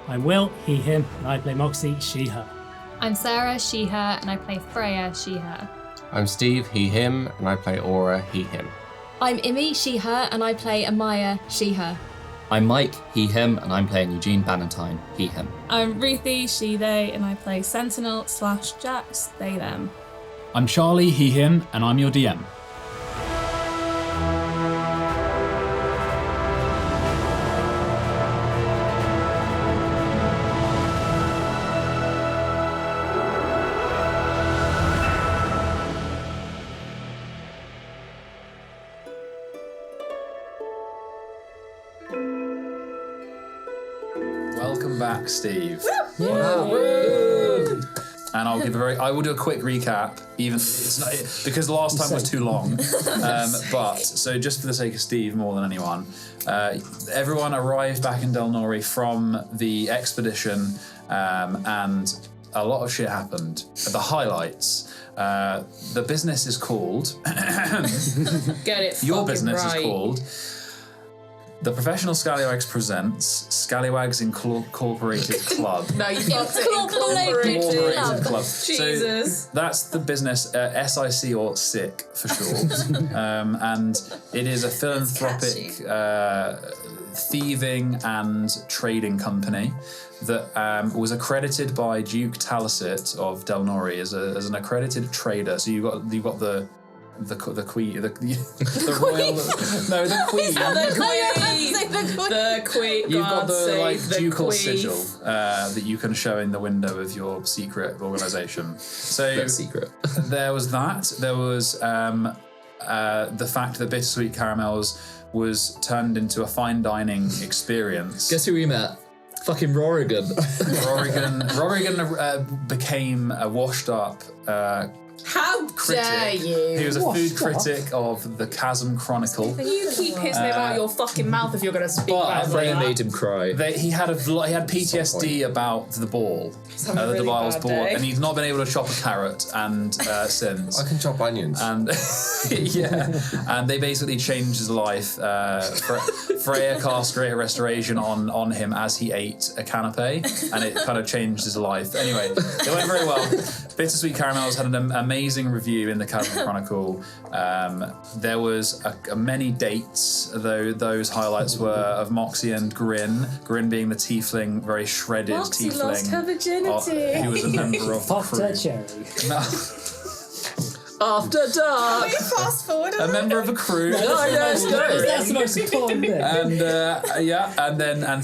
I'm Will, he, him, and I play Moxie, she, her. I'm Sarah, she, her, and I play Freya, she, her. I'm Steve, he, him, and I play Aura, he, him. I'm Imi, she, her, and I play Amaya, she, her. I'm Mike, he, him, and I'm playing Eugene Bannatyne, he, him. I'm Ruthie, she, they, and I play Sentinel/Jax, they, them. I'm Charlie, he, him, and I'm your DM. Welcome back, Steve. Woo! And I will do a quick recap, even it's not, because last time was too long. But so just for the sake of Steve more than anyone, everyone arrived back in Delnori from the expedition, and a lot of shit happened. The highlights. The business is called. Get it. Your business right. is called. The Professional Scallywags presents Scallywags Incorporated Club. No, you fucked it. Incorporated Club. Jesus. So that's the business, SIC or SIC for short. And it is a philanthropic thieving and trading company that was accredited by Duke Talisit of Delnori as an accredited trader. So you've got the queen, the royal, no, the queen. The queen. You've got the like the ducal queen. sigil that you can show in the window of your secret organisation. So secret. There was that. There was the fact that Bittersweet Caramels was turned into a fine dining experience. Guess who we met? Fucking Rorigan. Rorigan became a washed up. How critic. dare you? He was a food critic of the Chasm Chronicle. You keep his name out of your fucking mouth if you're going to speak about Freya that. made him cry. He had PTSD about the ball, the really Devil's bad ball, day. and he's not been able to chop a carrot and since. I can chop onions. And yeah, and they basically changed his life. Freya cast Greater Restoration on him as he ate a canapé, and it kind of changed his life. Anyway, it went very well. Bittersweet Caramels had an amazing review in the Chasm Chronicle. There was many dates, though those highlights were of Moxie and Grin. Grin being the tiefling, very shredded Moxie tiefling. lost her virginity. Who was a member of the Fucked crew. her cherry. After dark. Fast forward. A member of a crew. That's the most important bit. And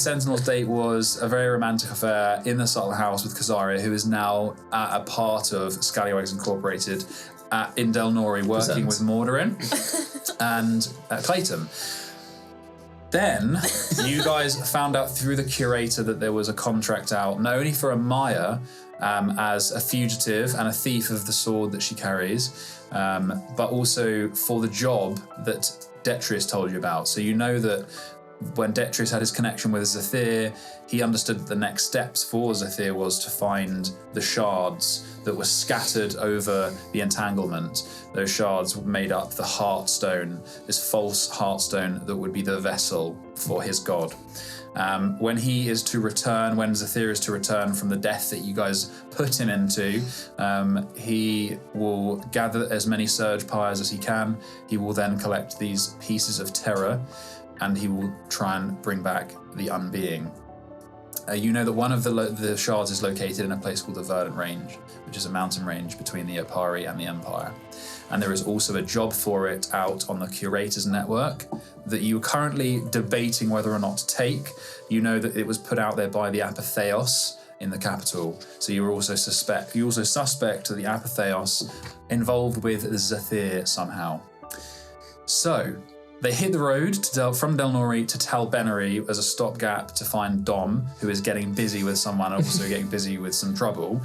Sentinel's date was a very romantic affair in the Subtle House with Kazaria, who is now a part of Scallywags Incorporated in Delnori, working with Mordorin and Clayton. Then you guys found out through the curator that there was a contract out, not only for Amaya as a fugitive and a thief of the sword that she carries, but also for the job that Detrius told you about. So you know that when Detrius had his connection with Xethir, he understood that the next steps for Xethir was to find the shards that were scattered over the entanglement. Those shards made up the heartstone, this false heartstone that would be the vessel for his god. When he is to return, when Xethir is to return from the death that you guys put him into, he will gather as many Surgepyres as he can. He will then collect these pieces of terror, and he will try and bring back the unbeing. You know that one of the shards is located in a place called the Verdant Range, which is a mountain range between the Opari and the Empire. And there is also a job for it out on the Curator's network that you're currently debating whether or not to take. You know that it was put out there by the Apatheos in the capital. So you also suspect the Apatheos involved with Xethir somehow. So they hit the road from Delnori to Talbennery as a stopgap to find Dom, who is getting busy with someone, also getting busy with some trouble.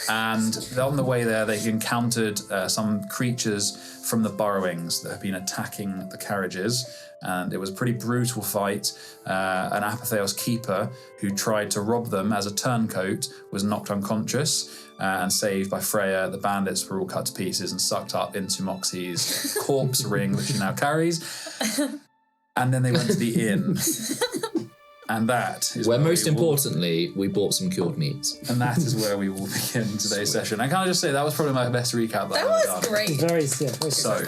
And on the way there, they encountered some creatures from the burrowings that have been attacking the carriages. And it was a pretty brutal fight. An Apatheos Keeper, who tried to rob them as a turncoat, was knocked unconscious and saved by Freya. The bandits were all cut to pieces and sucked up into Moxie's corpse ring that she now carries. And then they went to the inn. And that is Where where most we will- importantly, we bought some cured meats. and that is where we will begin today's session. And can I just say that was probably my best recap That I've was done. great. Very good. So,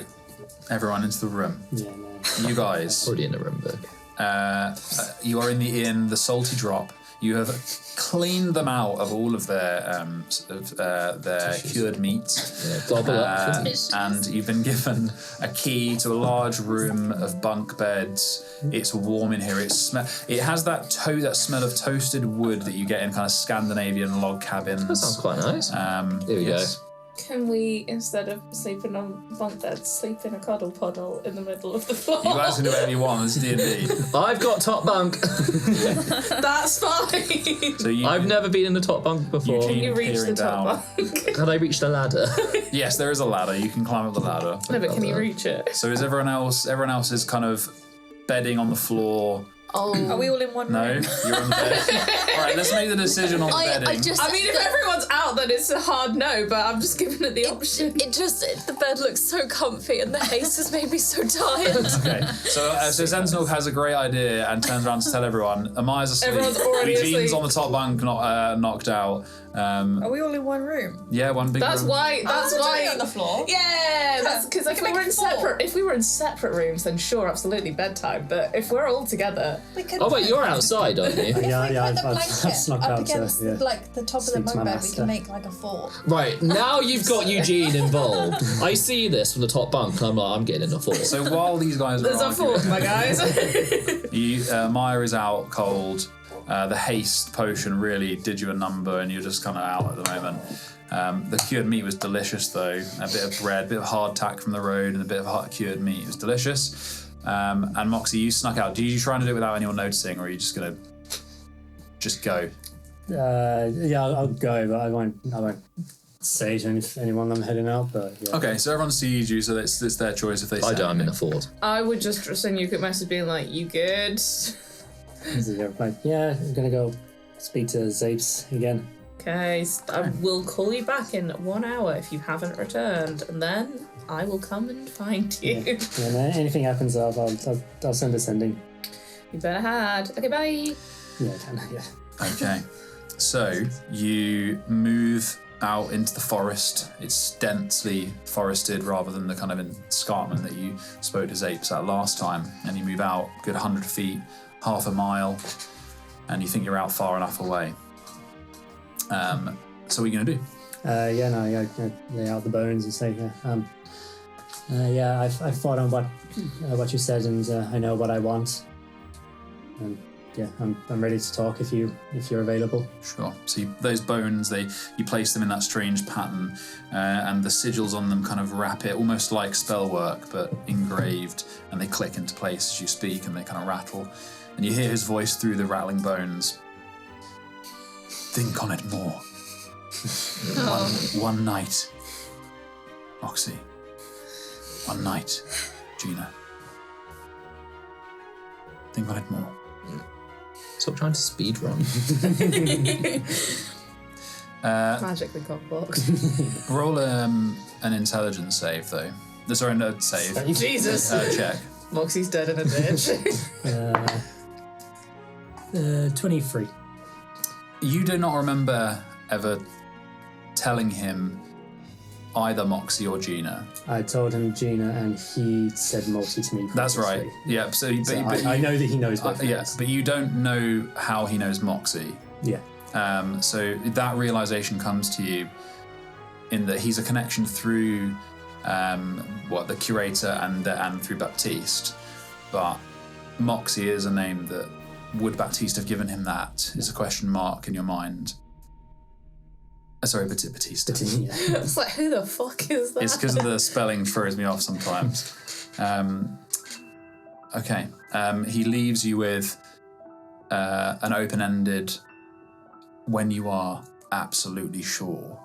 everyone into the room. Yeah, no. You guys, Already in the room book. you are in the inn, the Salty Drop. You have cleaned them out of all of their cured meats. Yeah, gobble up. And you've been given a key to a large room of bunk beds. It's warm in here. It has that smell of toasted wood that you get in kind of Scandinavian log cabins. That sounds quite nice. Here we Yes. Can we, instead of sleeping on bunk beds, sleep in a cuddle puddle in the middle of the floor? You guys can do whatever you want. It's D&D. go. I've got top bunk. That's fine. So I've never been in the top bunk before. Eugene You reach the peering top down. bunk. Had I reached the ladder? Yes, there is a ladder. You can climb up the ladder. No, but can you reach it? So is everyone else? Everyone else is kind of bedding on the floor. Are we all in one No, room? you're on the bed. All right, let's make the decision on the bedding. I mean, if everyone's out, then it's a hard no, but I'm just giving it the option. The bed looks so comfy and the haste has made me so tired. Okay, so Sentinel has a great idea and turns around to tell everyone. Amaya's asleep. Everyone's already Eugene's asleep. on the top bunk, knocked out. Are we all in one room? Yeah, one big That's room. why. That's why. on the floor. Yeah, that's because if we were in separate rooms, then sure, absolutely bedtime. But if we're all together, We could Oh wait, you're outside, aren't you? Yeah, if we I've put the blanket snuck up out. against Yeah. like the top of the Sleep to bunk my bed, we master. can make like a fort. Right, now you've got Eugene involved. I see this from the top bunk and I'm like, I'm getting in a fort. So while these guys are there's a fort, my guys. Maya is out cold. The haste potion really did you a number, and you're just kind of out at the moment. The cured meat was delicious, though. A bit of bread, a bit of hardtack from the road, and a bit of hot cured meat. It was delicious. And Moxie, you snuck out. Did you try and do it without anyone noticing, or are you just gonna just go? Yeah, I'll go, but I won't say to anyone I'm heading out. But yeah. Okay, so everyone sees you, so it's their choice if they. I say don't, I'm in a anything. fort. I would just send you a quick message being like, "You good?" Like, yeah, I'm gonna go speak to Zapes again. Okay, I will call you back in 1 hour if you haven't returned, and then I will come and find you. And anything happens, I'll send a sending. You better had. Okay, bye. Yeah, yeah. Okay, so you move out into the forest. It's densely forested rather than the kind of escarpment that you spoke to Zapes at last time. And you move out a good 100 feet, half a mile, and you think you're out far enough away. So what are you going to do? Lay out the bones and say, I've thought on what you said, and I know what I want. And yeah, I'm ready to talk if you're available. Sure. So those bones, you place them in that strange pattern, and the sigils on them kind of wrap it, almost like spell work, but engraved, and they click into place as you speak, and they kind of rattle. And you hear his voice through the rattling bones. Think on it more. One night, Moxie. One night, Gina. Think on it more. Stop trying to speed run. Magically cockbox. Roll an intelligence save, though. Sorry, no save. Jesus. Check. Moxie's dead in a ditch. 23. You do not remember ever telling him either Moxie or Gina. I told him Gina, and he said Moxie to me. That's right. previously. Yeah. So, I know that he knows both. yeah, but you don't know how he knows Moxie. Yeah. So that realization comes to you in that he's a connection through the curator and through Baptiste, but Moxie is a name that would Baptiste have given him? That is a question mark in your mind. Sorry, Batista. Yeah. It's like, who the fuck is that? It's because of the spelling throws me off sometimes. Okay. He leaves you with an open-ended, when you are absolutely sure,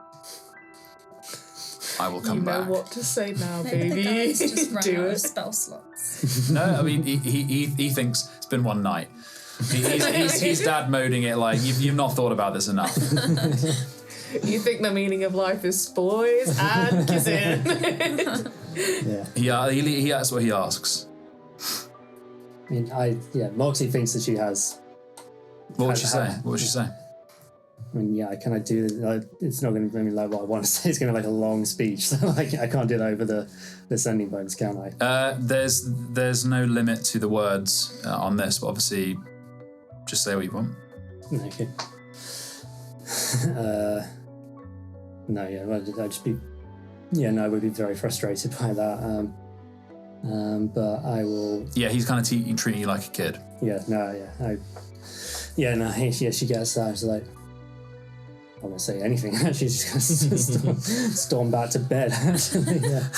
I will come back. You know what to say now, Maybe baby. the guys just run Do out of it. spell slots. No, I mean, he thinks it's been one night. He's dad moding it like, you've not thought about this enough. You think the meaning of life is boys and kissing. Yeah. He that's what he asks. I mean, Moxie thinks that she has What would she say? What would she say? I mean, yeah, can I do like, it's not going to be like what I want to say. It's going to be like a long speech, so like I can't do that over the sending bones, can I? There's no limit to the words on this, but obviously, just say what you want. Okay. No, yeah, I'd just be. Yeah, no, I would be very frustrated by that. But I will. Yeah, he's kind of treating you like a kid. Yeah, no, yeah, she gets that. She's like, I won't say anything. She's just gonna storm back to bed. Actually, yeah.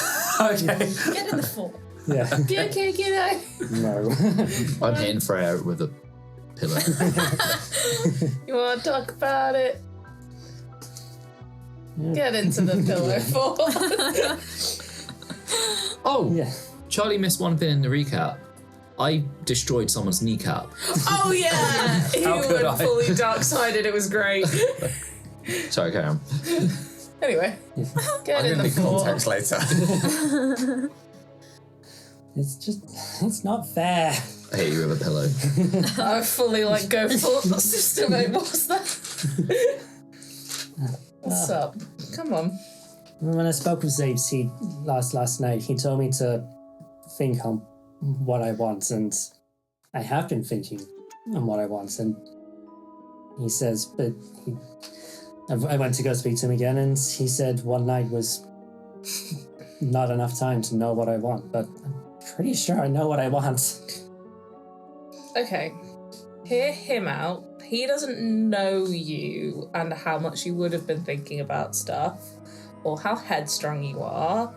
Okay. Get in the fort. Yeah. Be okay, kiddo. No. I'm hitting Freya with a pillow. You want to talk about it? Get into the pillow fort. Oh, Yeah. Charlie missed one thing in the recap. I destroyed someone's kneecap. Oh yeah, he How could went I? fully dark-sided. It was great. Sorry, carry on. Anyway, get in the Need fort. context later. It's not fair. I hit you with a pillow. I fully go full system mode. What's that? What's up? Come on. When I spoke with Zabes last night, he told me to think on what I want, and I have been thinking on what I want, and he says, but I went to go speak to him again, and he said one night was not enough time to know what I want, but I'm pretty sure I know what I want. Okay, hear him out. He doesn't know you and how much you would have been thinking about stuff, or how headstrong you are,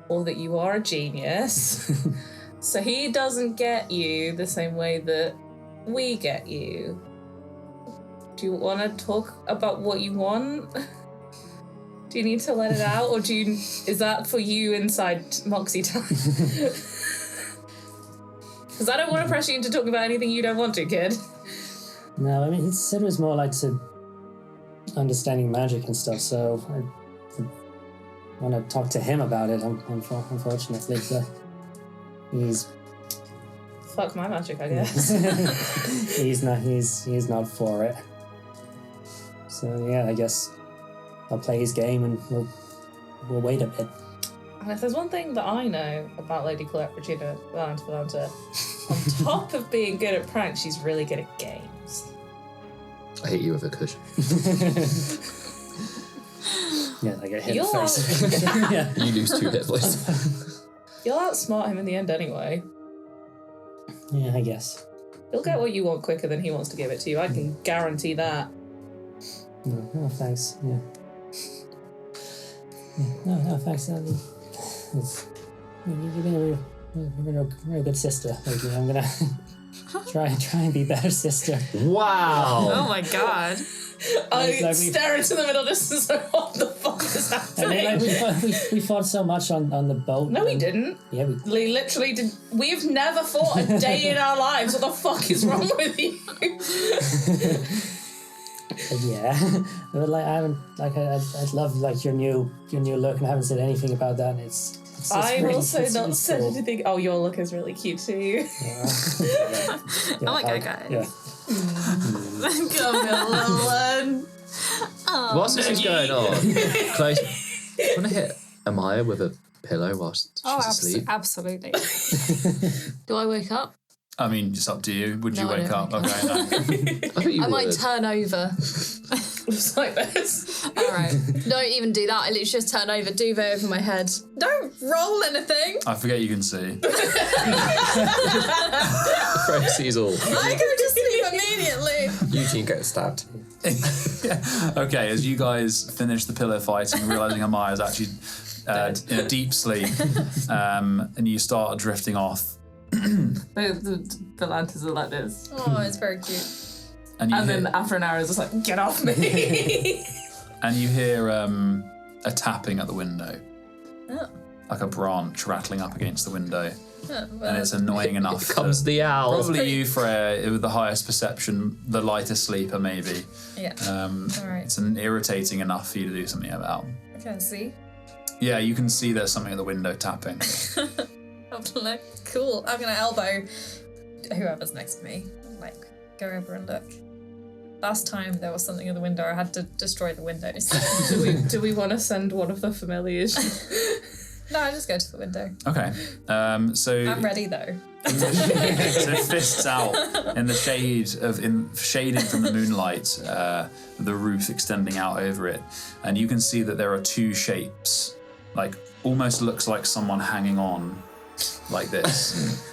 or that you are a genius. So he doesn't get you the same way that we get you. Do you want to talk about what you want? Do you need to let it out, or is that for you inside Moxie time? Because I don't want to pressure you into talking about anything you don't want to, kid. No, I mean, he said it was more like to understanding magic and stuff, so I want to talk to him about it, unfortunately. So he's... Fuck my magic, I guess. he's not for it. So yeah, I guess I'll play his game and we'll wait a bit. And if there's one thing that I know about Lady Colette Regina Valanta, on top of being good at pranks, she's really good at games. I hit you with a cushion. Yeah, I get hit in You're the face. Yeah. You lose 2 hit points. You'll outsmart him in the end anyway. Yeah, I guess. You'll get what you want quicker than he wants to give it to you. I can guarantee that. No, thanks. Yeah. No, thanks. You've been a real good sister. Lately. I'm gonna try and be better sister. Wow. Oh my god. I stare into the middle distance like, what the fuck is happening? I mean, like, we fought so much on the boat. No, we didn't. Yeah, We literally did. We've never fought a day in our lives. What the fuck is wrong with you? yeah. But like I haven't I love like your new look, and I haven't said anything about that. And it's I've really, also it's not said cool. anything. Oh, your look is really cute too. Yeah. Oh my god, guys. Yeah. Come here, little one. Whilst this is going on, close. I'm gonna hit Amaya with a pillow whilst she's asleep. Absolutely. Do I wake up? I mean, it's up to you. Would you No, I wake don't up? wake Okay, no. I thought you I might would. turn over. Just like this. All right. Don't even do that. I literally just turn over, duvet over my head. Don't roll anything. I forget you can see. Freya sees all. I go to sleep immediately. Eugene gets stabbed. Okay, as you guys finish the pillow fighting, realizing Amaya's actually in a deep sleep, and you start drifting off. The lanterns are like this. Oh, it's very cute. And Then after an hour, it's just like, get off me. and you hear a tapping at the window. Oh. Like a branch rattling up against the window. Oh, And well, it's annoying enough. Here comes the owl. Probably you, Freya, with the highest perception, the lightest sleeper, maybe. yeah. Alright. It's irritating enough for you to do something about. I can see. Yeah, you can see there's something at the window tapping. I'm like, cool. I'm gonna elbow whoever's next to me. Like, go over and look. Last time there was something in the window, I had to destroy the windows. Do we want to send one of the familiars? No, I just go to the window. Okay. So I'm ready though. so fists out in the shading from the moonlight, the roof extending out over it, and you can see that there are two shapes, like almost looks like someone hanging on, like this.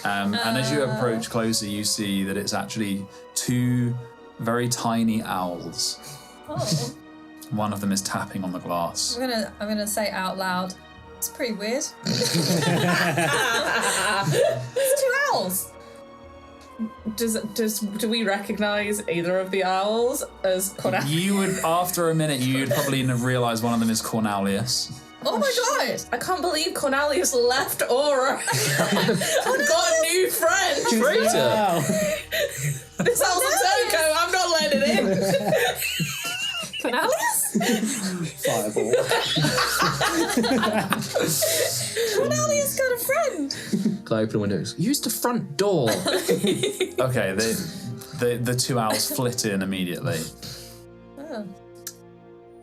And as you approach closer, you see that it's actually two very tiny owls. Oh. One of them is tapping on the glass. I'm gonna say out loud. It's pretty weird. It's two owls. Do we recognise either of the owls as Cornelius? You would, after a minute, you'd probably realise one of them is Cornelius. Oh my god! I can't believe Cornelius left Aura. I've got a new friend. Traitor! This owl's a turncoat. I'm not letting it in. Cornelius? Fireball. Cornelius got a friend. Can I open the windows? Use the front door. Okay, the two owls flit in immediately. Oh.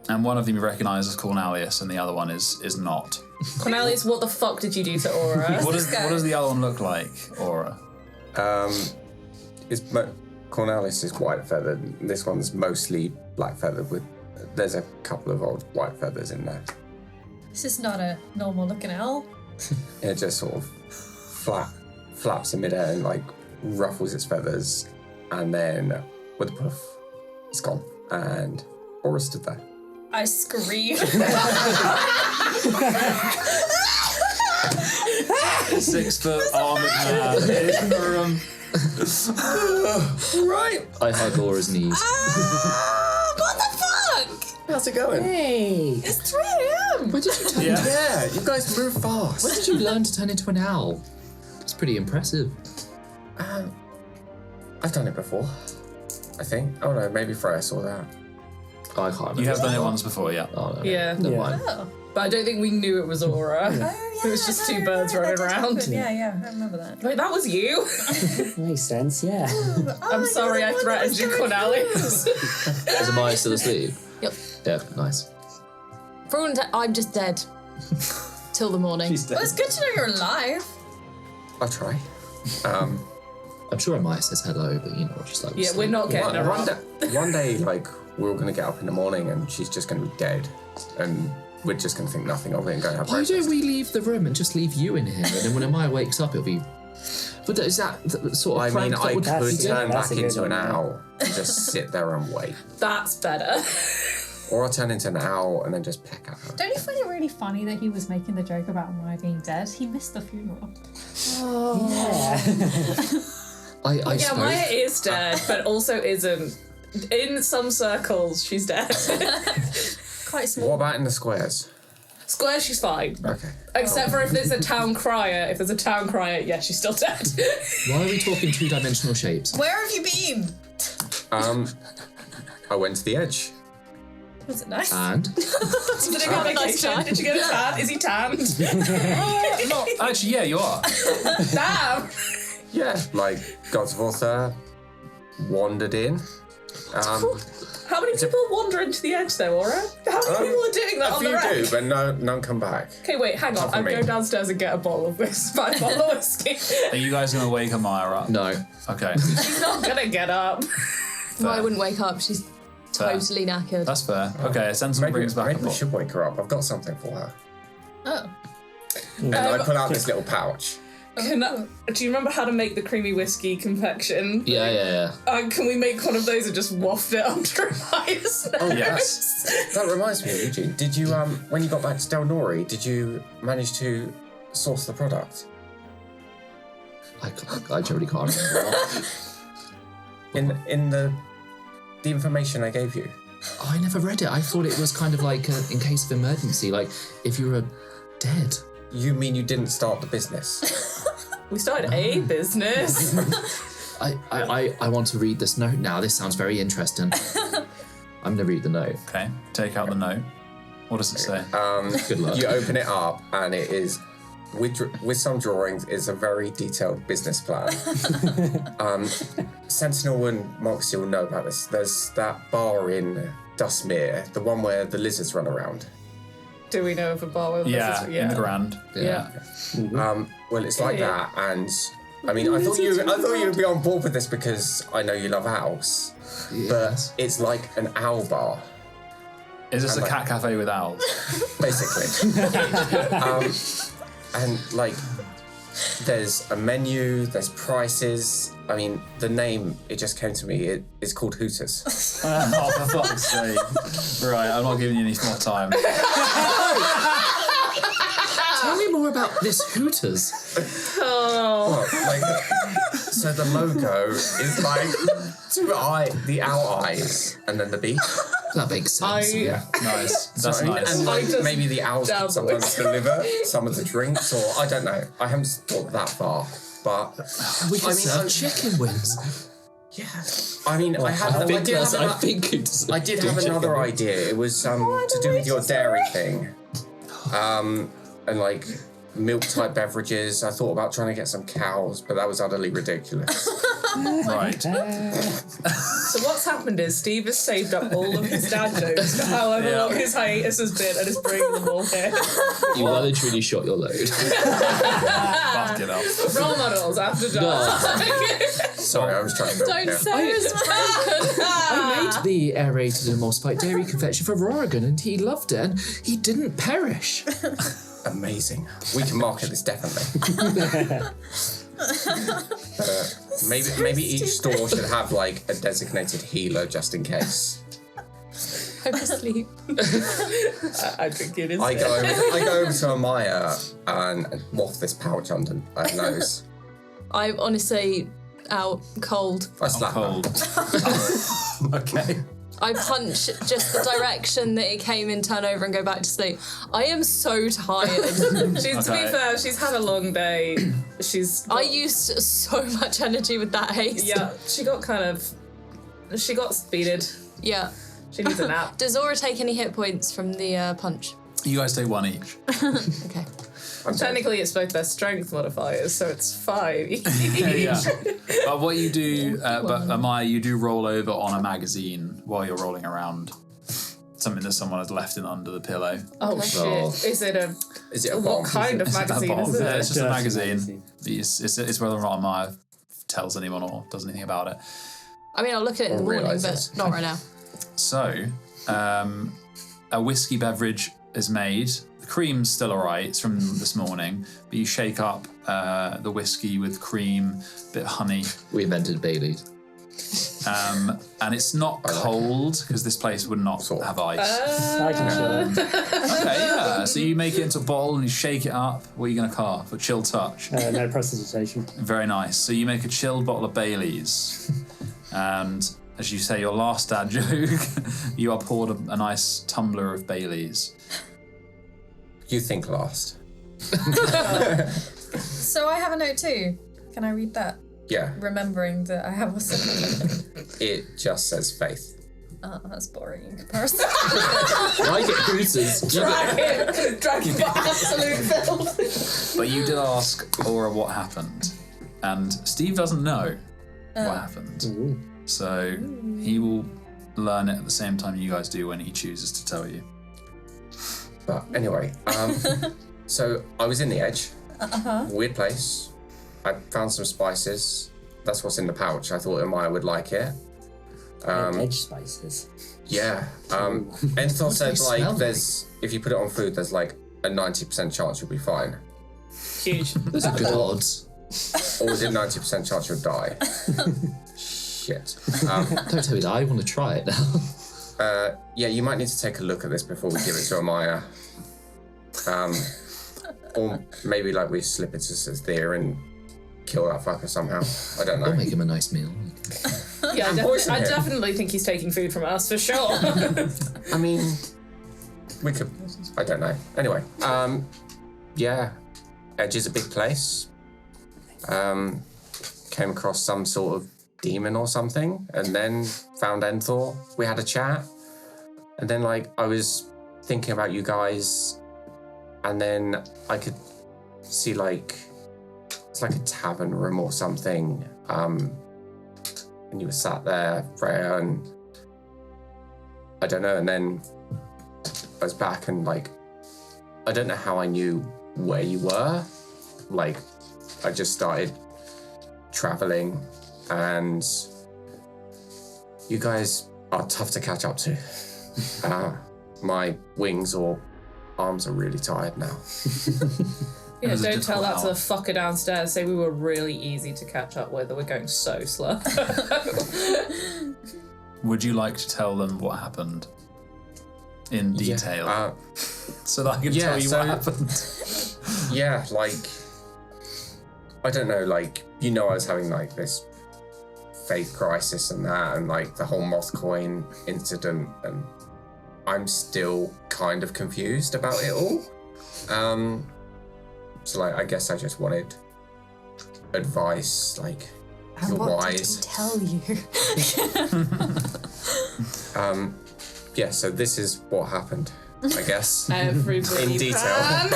And one of them you recognise as Cornelius, and the other one is not. Cornelius, what the fuck did you do to Aura? What does the other one look like, Aura? Cornelius is white feathered. This one's mostly black feathered. There's a couple of old white feathers in there. This is not a normal looking owl. It just sort of flaps in midair and like ruffles its feathers, and then with a puff, it's gone. And Aura stood there. I scream. 6 foot armored man in the room. Right. I hug Aura's knees. What the fuck? How's it going? Hey! It's 3 a.m. When did you turn? Yeah, you guys move fast. When did you learn to turn into an owl? It's pretty impressive. I've done it before, I think. Oh no, maybe Freya saw that. Oh, I can't remember. You have done it once before, yeah. Oh, no. Yeah. Never Yeah. mind. Oh. But I don't think we knew it was Aura. It was just two birds running that did around. happen. Yeah, I remember that. Wait, that was you? Makes sense, yeah. I'm sorry I threatened you, Cornelius. Is Amaya still asleep? Yep. Yeah, nice. For all I'm just dead. Till the morning. She's dead. Well, it's good to know you're alive. I'll try. I'm sure Amaya says hello, but you know what she's like. Yeah, we're not getting her up. One day, like, we're all going to get up in the morning and she's just going to be dead. And we're just going to think nothing of it and go and have Why breakfast. don't we leave the room and just leave you in here? And then when Amaya wakes up, it'll be... But is that the sort of I mean, prank that I would could That's turn good. back That's a into good an one, yeah. owl and just sit there and wait. That's better. Or I'll turn into an owl and then just peck at her. Don't you find it really funny that he was making the joke about Amaya being dead? He missed the funeral. Yeah. I Yeah, suppose... Maya is dead, but also isn't. In some circles, she's dead. Quite small. What about in the squares? Square, she's fine. Okay. Except for if there's a town crier. If there's a town crier, yeah, she's still dead. Why are we talking two-dimensional shapes? Where have you been? I went to the edge. Was it nice? And? Did he have a nice tan? Did you get a tan? Is he tanned? Actually, yeah, you are. Damn! Yeah, like Gods of Author wandered in. How many people wander into the edge though, Aura? How many people are doing that A on the few wreck? do, but none come back. Okay, wait, hang on. Apart from I'm me. going downstairs and get a bottle of this. 5 bottle of whiskey. Are you guys going to wake Amaya up? No. Okay, She's not gonna get up. No, I wouldn't wake up. She's totally knackered. that's fair. Okay, Sensible Maybe, brings back maybe a we pot. should wake her up. I've got something for her. Oh. And I pull out this little pouch. Do you remember how to make the creamy whiskey confection? Yeah. Can we make one of those and just waft it under Amaya's nose? Oh, yes. That reminds me, Eugene. Did you, when you got back to Talbennery, did you manage to source the product? I generally can't remember. In the information I gave you? Oh, I never read it. I thought it was kind of like in case of emergency, like if you were dead. You mean you didn't start the business? We started a business. I want to read this note now. This sounds very interesting. I'm gonna read the note. Okay, take out the note. What does it say? Good luck. You open it up and it is with some drawings, it's a very detailed business plan. Sentinel and Moxie will know about this. There's that bar in Dustmere, the one where the lizards run around. Do we know of a bar where the lizards? In the Grand. Yeah. Well, it's like that, and I mean, I thought you would be on board with this because I know you love owls, but it's like an owl bar. Is this a cat cafe with owls? Basically. And like, there's a menu, there's prices. I mean, the name, it just came to me, it's called Hooters. Oh, for fuck's sake. Right, I'm not giving you any more time. Tell me more about this Hooters. Well, so the logo is like the owl eyes, and then the beak. That makes sense. Nice. That's nice. And maybe the owls can sometimes deliver some of the drinks, or I don't know. I haven't thought that far, but we can serve chicken wings. Yeah. I mean, I did have another idea. It was to do with your dairy thing, and like milk type beverages. I thought about trying to get some cows, but that was utterly ridiculous. Right. So what's happened is Steve has saved up all of his dad jokes for however long his hiatus has been and is bringing them all here. You well and truly shot your load. Fuck it up. Role models after dark. Sorry, I was trying to. Don't say it's broken. I made the aerated and emulsified dairy confection for Rorigan and he loved it and he didn't perish. Amazing. We can market this definitely. Maybe each store should have like a designated healer just in case. I'm asleep. I think it is. I go over to Amaya and waft this pouch under her nose. I'm honestly out cold. I slap her. Okay. I punch just the direction that it came in, turn over and go back to sleep. I am so tired. To be fair, she's had a long day. I used so much energy with that haste. Yeah, she got speeded. Yeah. She needs a nap. Does Zora take any hit points from the punch? You guys take one each. Okay. Technically, it's both their strength modifiers, so it's 5 each. Yeah. But what you do, but Amaya, you do roll over on a magazine while you're rolling around. Something that someone has left in under the pillow. Oh shit! Is it a bomb? What kind of magazine is it? It's just a magazine. It's whether or not Amaya tells anyone or does anything about it. I mean, I'll look at it in the morning, but not right now. So, a whiskey beverage is made. The cream's still alright, it's from this morning, but you shake up the whiskey with cream, a bit of honey. We invented Bailey's. And it's not cold, because this place would not have ice. I can chill. Okay, yeah. So you make it into a bottle and you shake it up. What are you going to carve? A chill touch? No prestidigitation. Very nice. So you make a chilled bottle of Bailey's. And as you say your last dad joke, you are poured a nice tumbler of Bailey's. You think last. So I have a note too. Can I read that? Yeah. Remembering that I have also. It just says faith. That's boring in comparison. I get Hooters. Drag him for absolute filth. But you did ask Aura what happened. And Steve doesn't know what happened. Ooh. So he will learn it at the same time you guys do when he chooses to tell you. But anyway, so I was in the edge. Weird place. I found some spices. That's what's in the pouch. I thought Amaya would like it. Edge spices. Yeah. Enthor said like there's if you put it on food, there's like a 90% chance you'll be fine. Huge. Those are good odds. Or is it 90% chance you'll die? Shit. Don't tell me that. I want to try it now. Yeah, you might need to take a look at this before we give it to Amaya. Or maybe like we slip it to Xethir and kill that fucker somehow. I don't know. I'll make him a nice meal. Yeah, I definitely think he's taking food from us for sure. I mean, we could. I don't know. Anyway, yeah, Edge is a big place. Came across some sort of demon or something, and then found Enthor. We had a chat, and then like I was thinking about you guys, and then I could see it's like a tavern room or something. And you were sat there, Freya, and I don't know. And then I was back, and I don't know how I knew where you were. I just started traveling, and you guys are tough to catch up to. My wings or arms are really tired now. Yeah, don't tell that to the fucker downstairs. Say we were really easy to catch up with, we're going so slow. Would you like to tell them what happened in detail? So that I can tell you what happened. Yeah, I don't know, I was having this faith crisis and that, and the whole moth coin incident, and I'm still kind of confused about it all. So I guess I just wanted advice, And you're what wise. did he tell you? Yeah, so this is what happened, I guess. Everybody in detail.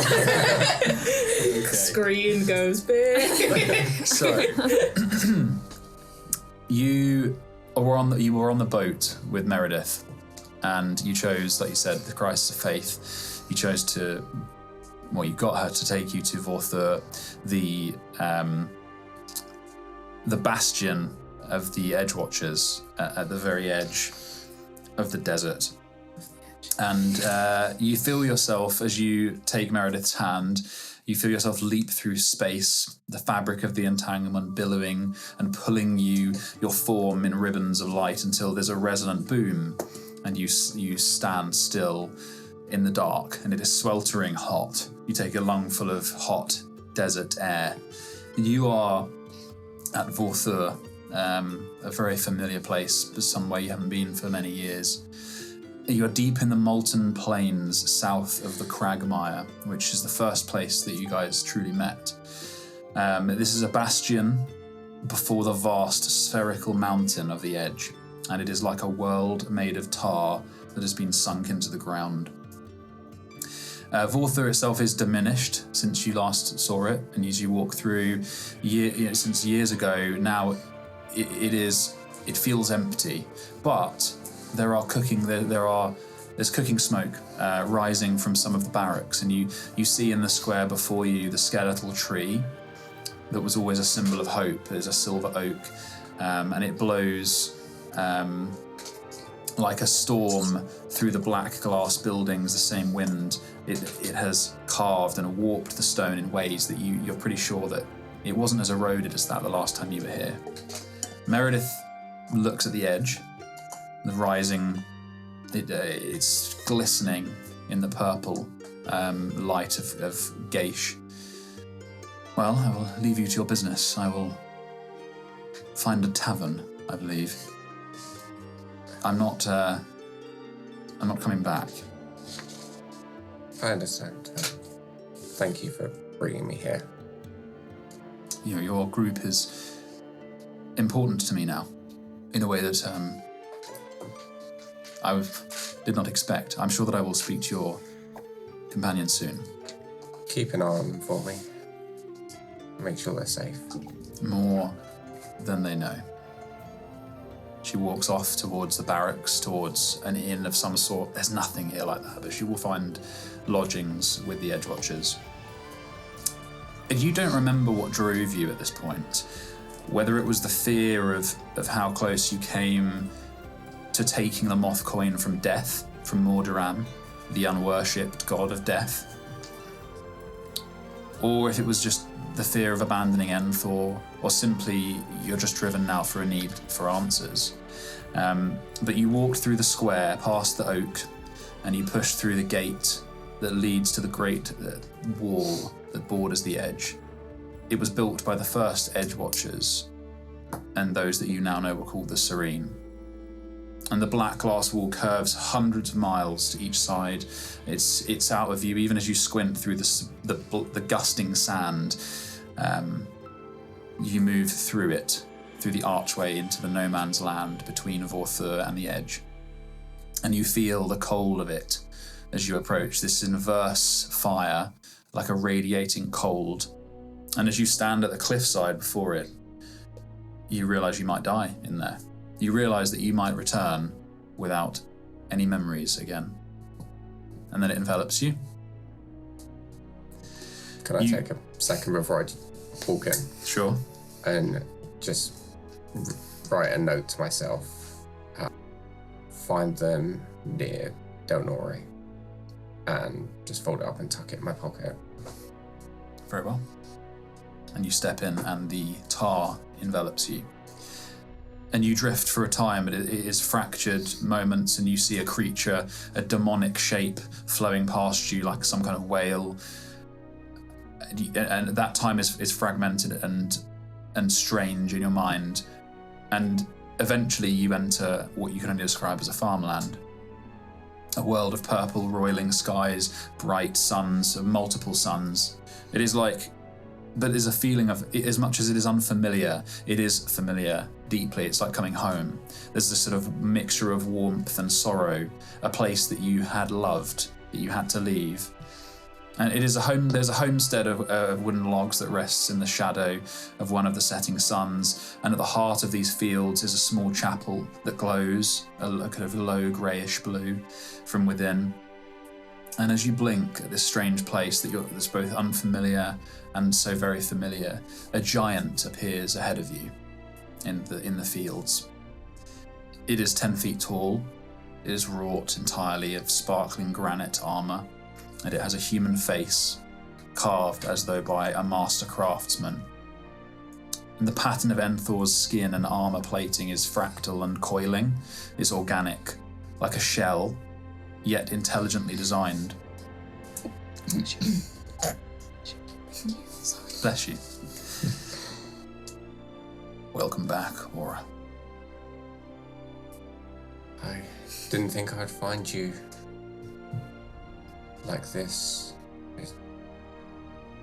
Screen goes big. So you were on the boat with Meredith, and you chose, like you said, the crisis of faith. You chose to, well, you got her to take you to Vorthur, the bastion of the Edge Watchers at the very edge of the desert. And you feel yourself, as you take Meredith's hand, you feel yourself leap through space, the fabric of the entanglement billowing and pulling your form in ribbons of light until there's a resonant boom, and you stand still in the dark, and it is sweltering hot. You take a lungful of hot desert air. You are at Vorthur, a very familiar place, but somewhere you haven't been for many years. You're deep in the molten plains south of the Cragmire, which is the first place that you guys truly met. This is a bastion before the vast spherical mountain of the Edge, and it is like a world made of tar that has been sunk into the ground. Vorthur itself is diminished since you last saw it, and as you walk through, since years ago, now it feels empty, but there's cooking smoke rising from some of the barracks, and you see in the square before you the skeletal tree that was always a symbol of hope. There's a silver oak, and it blows like a storm through the black glass buildings, the same wind. It has carved and warped the stone in ways that you're pretty sure that it wasn't as eroded as that the last time you were here. Meredith looks at the edge, the rising, it's glistening in the purple light of Geish. Well, I will leave you to your business. I will find a tavern, I believe. I'm not coming back. I understand. Thank you for bringing me here. Your group is important to me now, in a way that I did not expect. I'm sure that I will speak to your companions soon. Keep an eye on them for me. Make sure they're safe. More than they know. She walks off towards the barracks, towards an inn of some sort. There's nothing here like that, but she will find lodgings with the Edge Watchers. If you don't remember what drove you at this point, whether it was the fear of how close you came to taking the moth coin from death, from Mordoran, the unworshipped god of death, or if it was just the fear of abandoning Enthor, or simply you're just driven now for a need for answers. But you walked through the square, past the oak, and you pushed through the gate that leads to the great wall that borders the edge. It was built by the first Edge Watchers, and those that you now know were called the Serene. And the black glass wall curves hundreds of miles to each side. It's out of view even as you squint through the gusting sand. You move through it, through the archway into the no man's land between Vorthur and the Edge. And you feel the cold of it as you approach. This inverse fire like a radiating cold. And as you stand at the cliffside before it, you realise you might die in there. You realise that you might return without any memories again. And then it envelops you. Can I take a second before I walk in? Sure. And just write a note to myself. Find them near Delnori. And just fold it up and tuck it in my pocket. Very well. And you step in and the tar envelops you. And you drift for a time, but it is fractured moments, and you see a creature, a demonic shape flowing past you like some kind of whale. And that time is fragmented and strange in your mind. And eventually you enter what you can only describe as a farmland. A world of purple, roiling skies, bright suns, multiple suns. It is like, but there's a feeling of, as much as it is unfamiliar, it is familiar deeply. It's like coming home. There's this sort of mixture of warmth and sorrow, a place that you had loved, that you had to leave. And it is a home. There's a homestead of wooden logs that rests in the shadow of one of the setting suns. And at the heart of these fields is a small chapel that glows, a kind of low greyish blue from within. And as you blink at this strange place that's both unfamiliar and so very familiar, a giant appears ahead of you in the fields. It is 10 feet tall. It is wrought entirely of sparkling granite armour. And it has a human face, carved as though by a master craftsman. And the pattern of Enthor's skin and armor plating is fractal and coiling, is organic, like a shell, yet intelligently designed. Bless you. Welcome back, Aura. I didn't think I'd find you like this. It's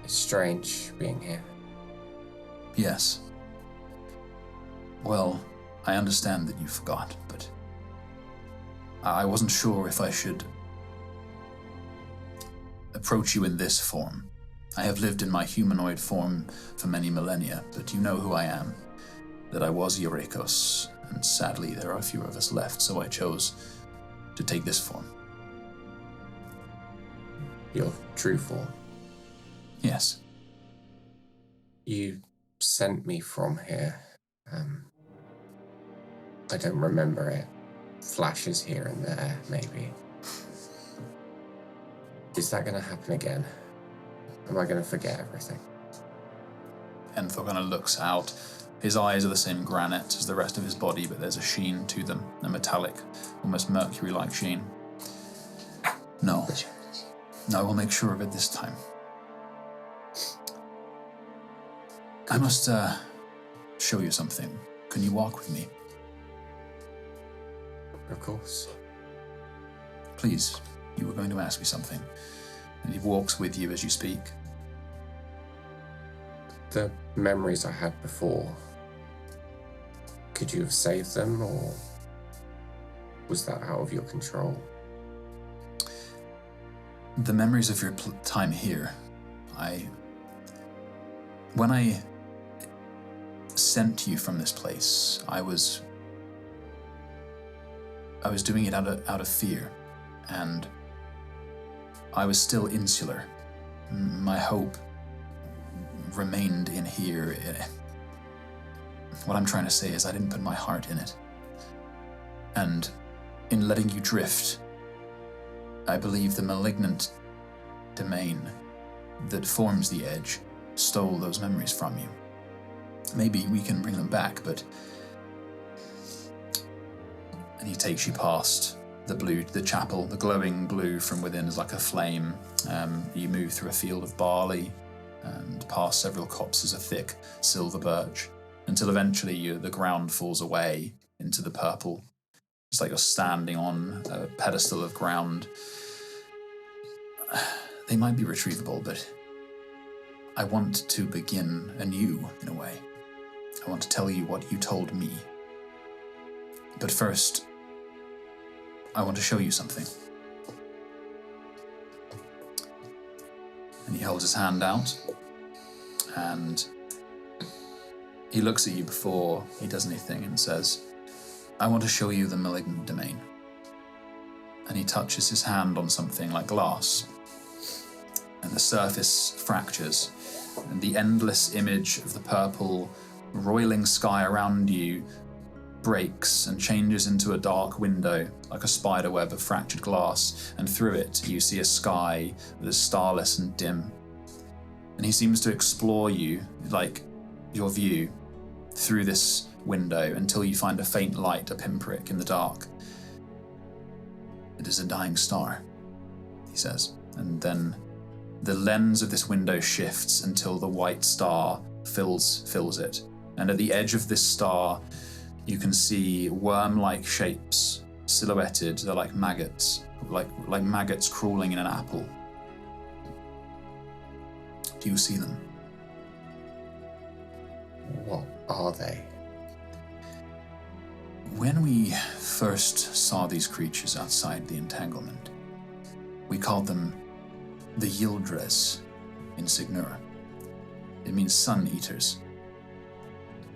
strange being here. Yes. Well, I understand that you forgot, but I wasn't sure if I should approach you in this form. I have lived in my humanoid form for many millennia, but you know who I am, that I was Eurekos, and sadly there are fewer of us left, so I chose to take this form. Your true form? Yes. You sent me from here. I don't remember it. Flashes here and there, maybe. Is that going to happen again? Am I going to forget everything? Enthor kind of looks out. His eyes are the same granite as the rest of his body, but there's a sheen to them, a metallic, almost mercury-like sheen. No. I will make sure of it this time. I must show you something. Can you walk with me? Of course. Please, you were going to ask me something. And he walks with you as you speak. The memories I had before, could you have saved them, or was that out of your control? The memories of your time here, when I sent you from this place, I was doing it out of fear, and I was still insular. My hope remained in here. What I'm trying to say is I didn't put my heart in it. And in letting you drift, I believe the malignant domain that forms the edge stole those memories from you. Maybe we can bring them back, but... And he takes you past the chapel, the glowing blue from within is like a flame. You move through a field of barley and past several copses of thick silver birch until eventually the ground falls away into the purple. It's like you're standing on a pedestal of ground. They might be retrievable, but I want to begin anew in a way. I want to tell you what you told me. But first, I want to show you something. And he holds his hand out, and he looks at you before he does anything and says, I want to show you the malignant domain. And he touches his hand on something like glass, and the surface fractures, and the endless image of the purple, roiling sky around you breaks and changes into a dark window, like a spider web of fractured glass, and through it you see a sky that is starless and dim. And he seems to explore you, like your view, through this window until you find a faint light, a pinprick in the dark. It is a dying star, he says, and then the lens of this window shifts until the white star fills it. And at the edge of this star, you can see worm-like shapes silhouetted. They're like maggots, like maggots crawling in an apple. Do you see them? What are they? When we first saw these creatures outside the entanglement, we called them the Yildres in Signora. It means sun-eaters.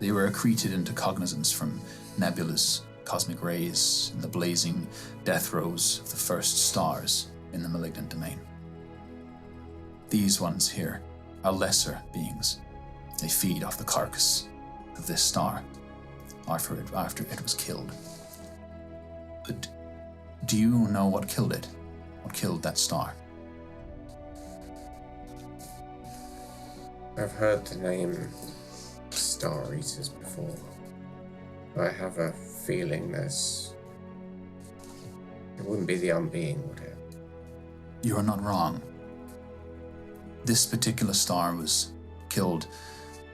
They were accreted into cognizance from nebulous cosmic rays and the blazing death rows of the first stars in the malignant domain. These ones here are lesser beings. They feed off the carcass of this star after it was killed. But do you know what killed it? What killed that star? I've heard the name Star Eaters before. I have a feeling it wouldn't be the unbeing, would it? You are not wrong. This particular star was killed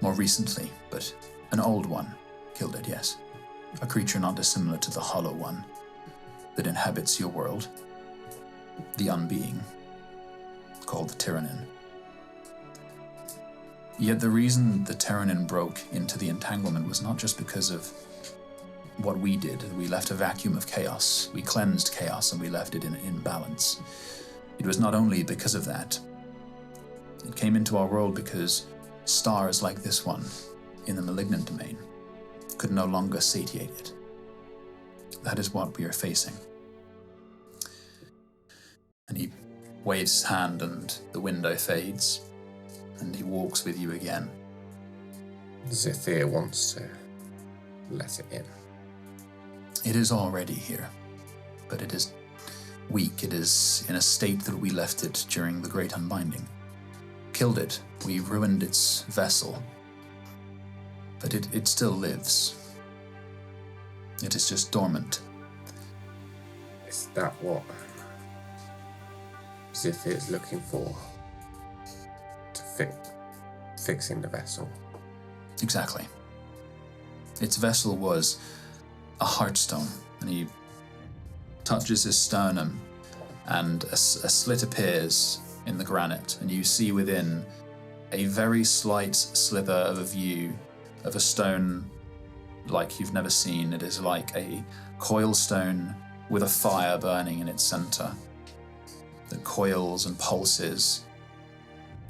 more recently, but an old one killed it, yes. A creature not dissimilar to the Hollow One that inhabits your world. The unbeing, called the Tyrannin. Yet the reason the Tyrannin broke into the entanglement was not just because of what we did. We left a vacuum of chaos. We cleansed chaos and we left it in balance. It was not only because of that. It came into our world because stars like this one in the malignant domain could no longer satiate it. That is what we are facing. And he waves his hand and the window fades, and he walks with you again. Xethir wants to let it in. It is already here, but it is weak. It is in a state that we left it during the Great Unbinding. Killed it, we ruined its vessel, but it still lives. It is just dormant. Is that what Xethir is looking for? To fixing the vessel? Exactly. Its vessel was a heartstone, and he touches his sternum, and a slit appears in the granite, and you see within a very slight sliver of a view of a stone like you've never seen. It is like a coil stone with a fire burning in its center that coils and pulses,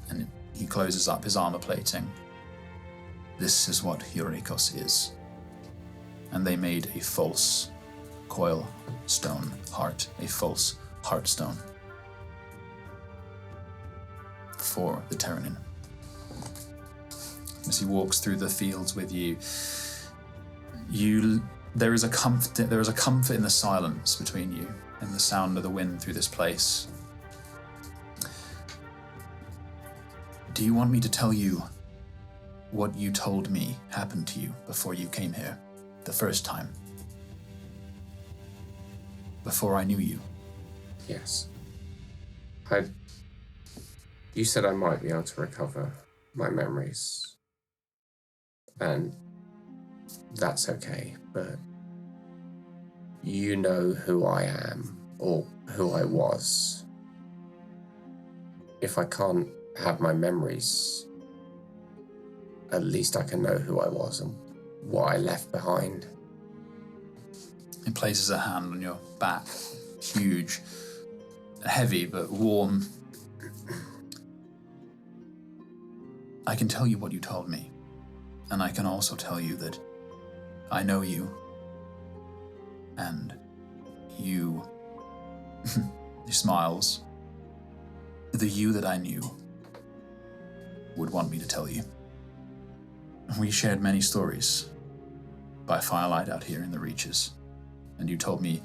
and he closes up his armor plating. This is what Eurykos is. And they made a false coil stone heart, a false heartstone for the Tyrannin. As he walks through the fields with you, there is a comfort in the silence between you and the sound of the wind through this place. Do you want me to tell you what you told me happened to you before you came here the first time? Before I knew you? Yes. You said I might be able to recover my memories. And that's okay, but you know who I am, or who I was. If I can't have my memories, at least I can know who I was and what I left behind. He places a hand on your back, huge, heavy but warm. I can tell you what you told me, and I can also tell you that I know you, and you... He smiles. The you that I knew would want me to tell you. We shared many stories by firelight out here in the reaches, and you told me,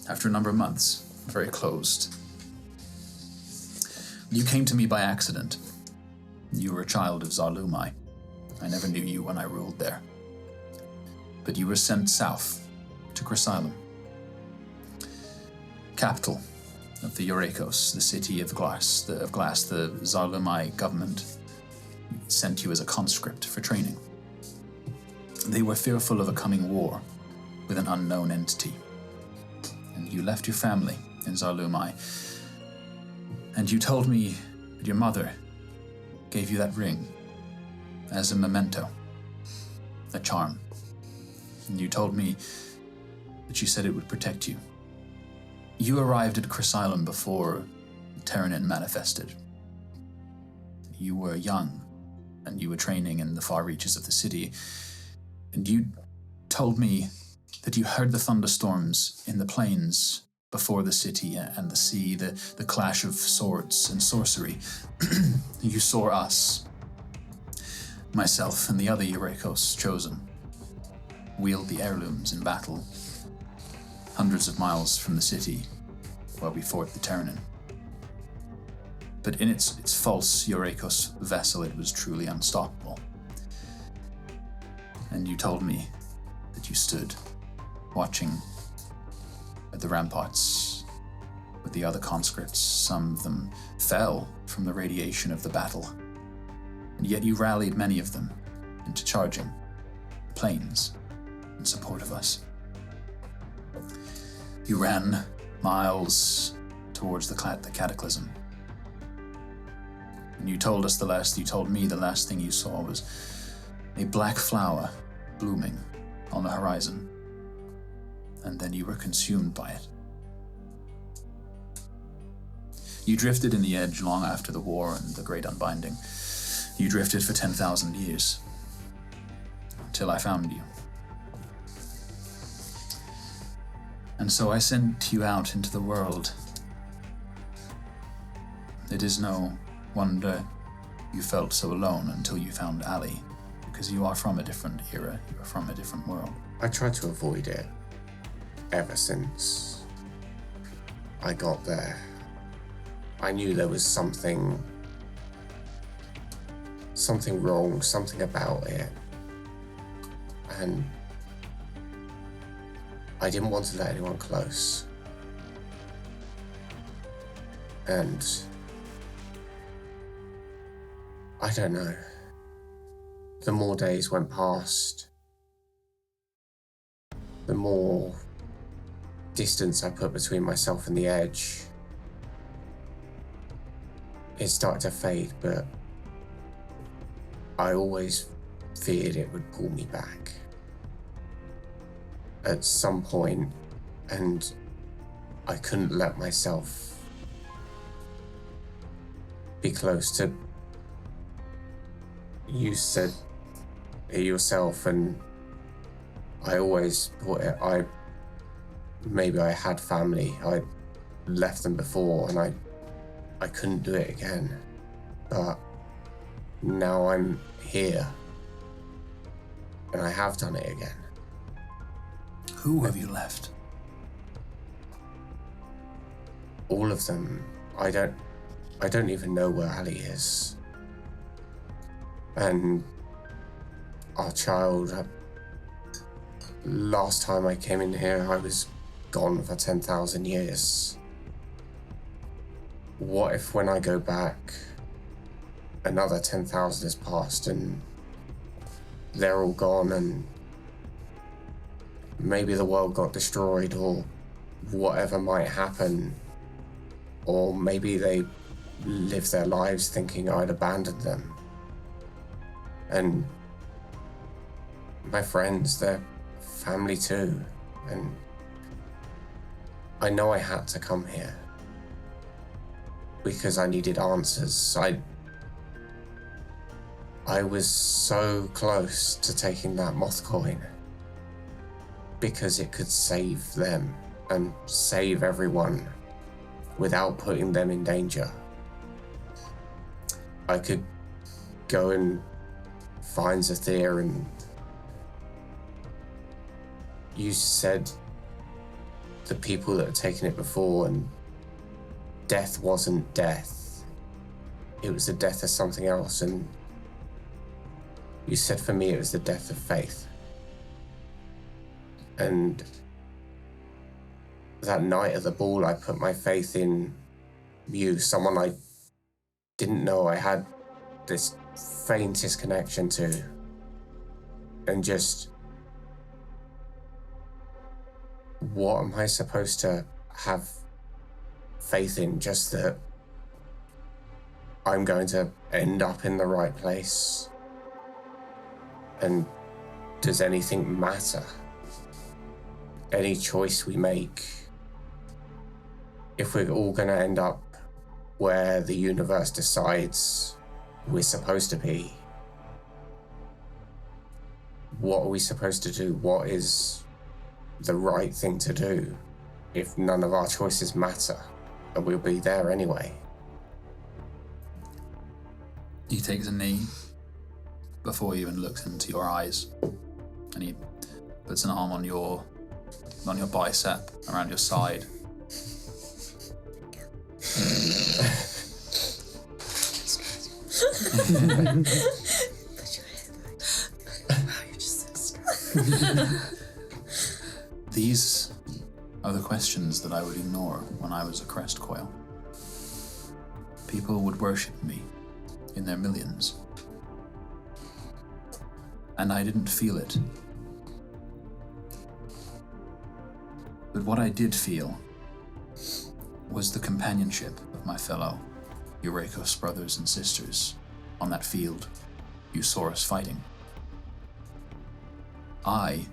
after a number of months, very closed, you came to me by accident. You were a child of Zarlumai. I never knew you when I ruled there. But you were sent south to Chrysylum, capital of the Eurakos, the city of glass. The Zarlumai government sent you as a conscript for training. They were fearful of a coming war with an unknown entity. And you left your family in Zarlumai. And you told me that your mother gave you that ring as a memento, a charm. And you told me that she said it would protect you. You arrived at Chrysylum before Terranin manifested. You were young, and you were training in the far reaches of the city. And you told me that you heard the thunderstorms in the plains before the city and the sea, the clash of swords and sorcery. You saw us, myself and the other Eurakos chosen, wield the heirlooms in battle, hundreds of miles from the city, while we fought the Terranin. But in its false Eurakos vessel, it was truly unstoppable. And you told me that you stood, watching at the ramparts with the other conscripts. Some of them fell from the radiation of the battle, and yet you rallied many of them into charging the plains in support of us. You ran miles towards the cataclysm. And you told me the last thing you saw was a black flower blooming on the horizon. And then you were consumed by it. You drifted in the edge long after the war and the Great Unbinding. You drifted for 10,000 years, until I found you. And so I sent you out into the world. It is no wonder you felt so alone until you found Ali, because you are from a different era, you are from a different world. I tried to avoid it ever since I got there. I knew there was something wrong, something about it. And I didn't want to let anyone close. And I don't know. The more days went past, the more distance I put between myself and the edge. It started to fade, but I always feared it would pull me back at some point, and I couldn't let myself be close to... You said it yourself, and I always thought maybe I had family. I left them before, and I couldn't do it again. But now I'm here, and I have done it again. Who have you left? All of them. I don't even know where Ali is. And our child, last time I came in here, I was gone for 10,000 years. What if when I go back, another 10,000 has passed and they're all gone, and maybe the world got destroyed, or whatever might happen, or maybe they lived their lives thinking I'd abandoned them. And my friends, they're family too, and I know I had to come here because I needed answers. I was so close to taking that moth coin because it could save them and save everyone without putting them in danger. I could go and find Xethir, and you said the people that had taken it before, and death wasn't death. It was the death of something else, and you said for me it was the death of faith. And that night at the ball, I put my faith in you, someone I didn't know I had this faintest connection to. And just, what am I supposed to have faith in? Just that I'm going to end up in the right place? And does anything matter? Any choice we make, if we're all going to end up where the universe decides we're supposed to be, what are we supposed to do? What is the right thing to do if none of our choices matter and we'll be there anyway? He takes a knee before he even looks into your eyes, and he puts an arm on your bicep, around your side. These are the questions that I would ignore when I was a crest coil. People would worship me in their millions, and I didn't feel it. But what I did feel was the companionship of my fellow Eurekos brothers and sisters on that field you saw us fighting. I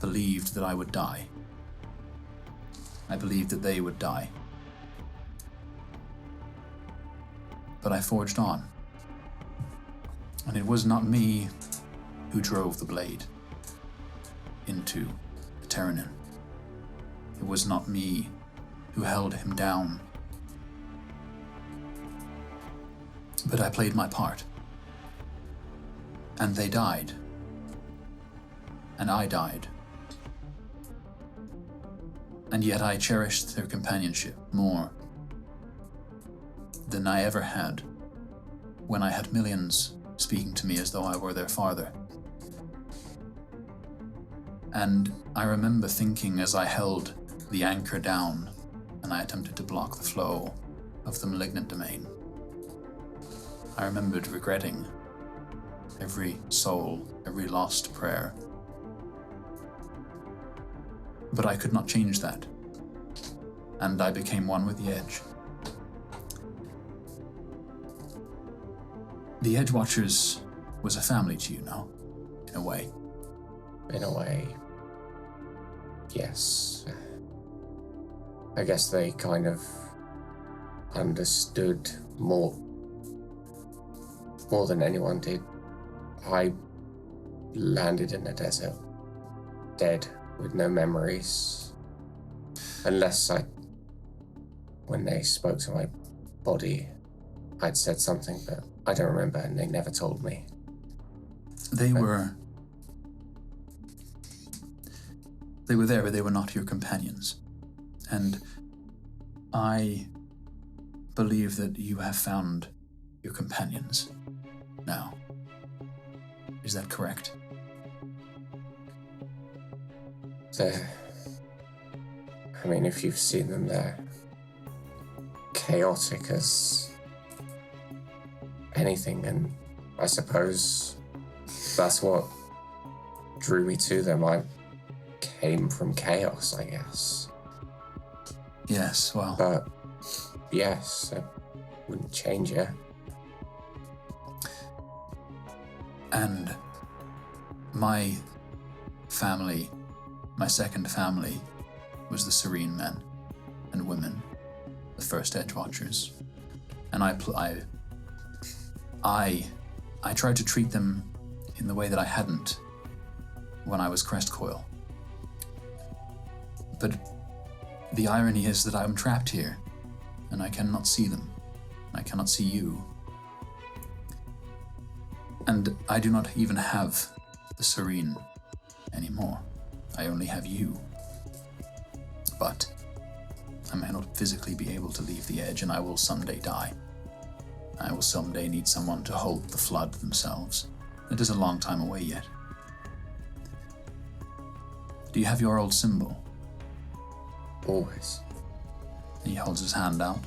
believed that I would die. I believed that they would die. But I forged on. And it was not me who drove the blade into the Terranin. It was not me who held him down. But I played my part. And they died. And I died. And yet I cherished their companionship more than I ever had when I had millions speaking to me as though I were their father. And I remember thinking as I held the anchor down and I attempted to block the flow of the malignant domain, I remembered regretting every soul, every lost prayer. But I could not change that, and I became one with the Edge. The Edge Watchers was a family to you, no? In a way. In a way, yes. I guess they kind of understood more than anyone did. I landed in the desert, dead, with no memories. Unless when they spoke to my body, I'd said something, but I don't remember, and they never told me. They were there, but they were not your companions. And I believe that you have found your companions now. Is that correct? I mean, if you've seen them, they're chaotic as anything, and I suppose that's what drew me to them. I came from chaos, I guess. Yes, well... But, yes, I wouldn't change it. And my family, my second family, was the Serene men and women, the first Edge Watchers. And I I tried to treat them in the way that I hadn't when I was Crestcoil. But the irony is that I'm trapped here, and I cannot see them. I cannot see you. And I do not even have the Serene anymore. I only have you. But I may not physically be able to leave the edge, and I will someday die. I will someday need someone to hold the flood themselves. It is a long time away yet. Do you have your old symbol? Always. He holds his hand out.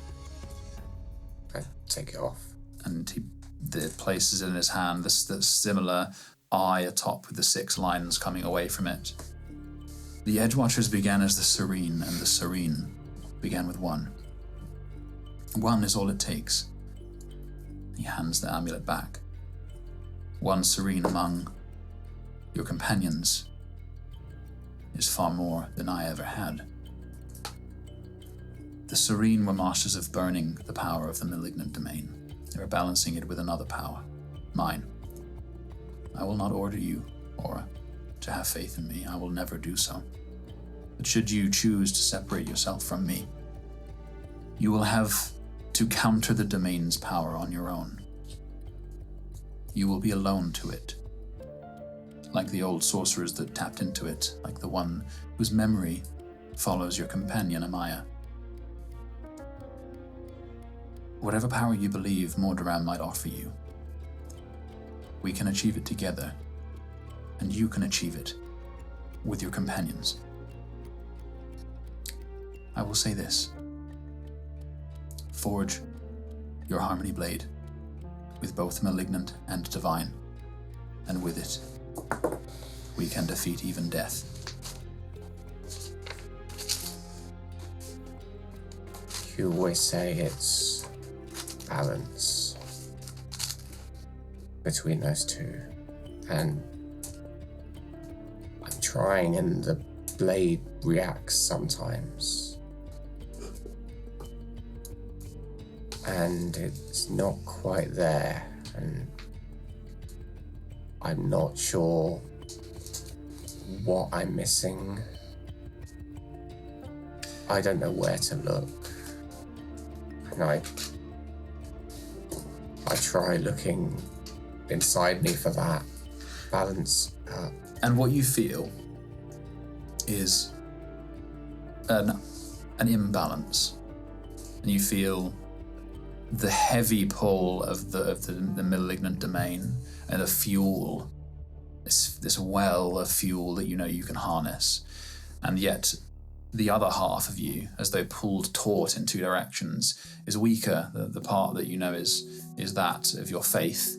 I take it off. And he places it in his hand, this similar eye atop with the 6 lines coming away from it. The Edgewatchers began as the Serene, and the Serene began with 1. 1 is all it takes. He hands the amulet back. 1 Serene among your companions is far more than I ever had. The Serene were masters of burning the power of the malignant domain. They were balancing it with another power, mine. I will not order you, Aura, to have faith in me. I will never do so. But should you choose to separate yourself from me, you will have to counter the domain's power on your own. You will be alone to it, like the old sorcerers that tapped into it, like the one whose memory follows your companion, Amaya. Whatever power you believe Mordoran might offer you, we can achieve it together, and you can achieve it with your companions. I will say this. Forge your Harmony Blade with both malignant and divine, and with it, we can defeat even death. You always say it's balance between those two, and I'm trying, and the blade reacts sometimes, and it's not quite there, and I'm not sure what I'm missing. I don't know where to look, and I try looking inside me for that balance. And what you feel is an imbalance, and you feel the heavy pull of the malignant domain and the fuel, this well of fuel that you know you can harness, and yet the other half of you, as though pulled taut in 2 directions, is weaker. The part that you know is that of your faith.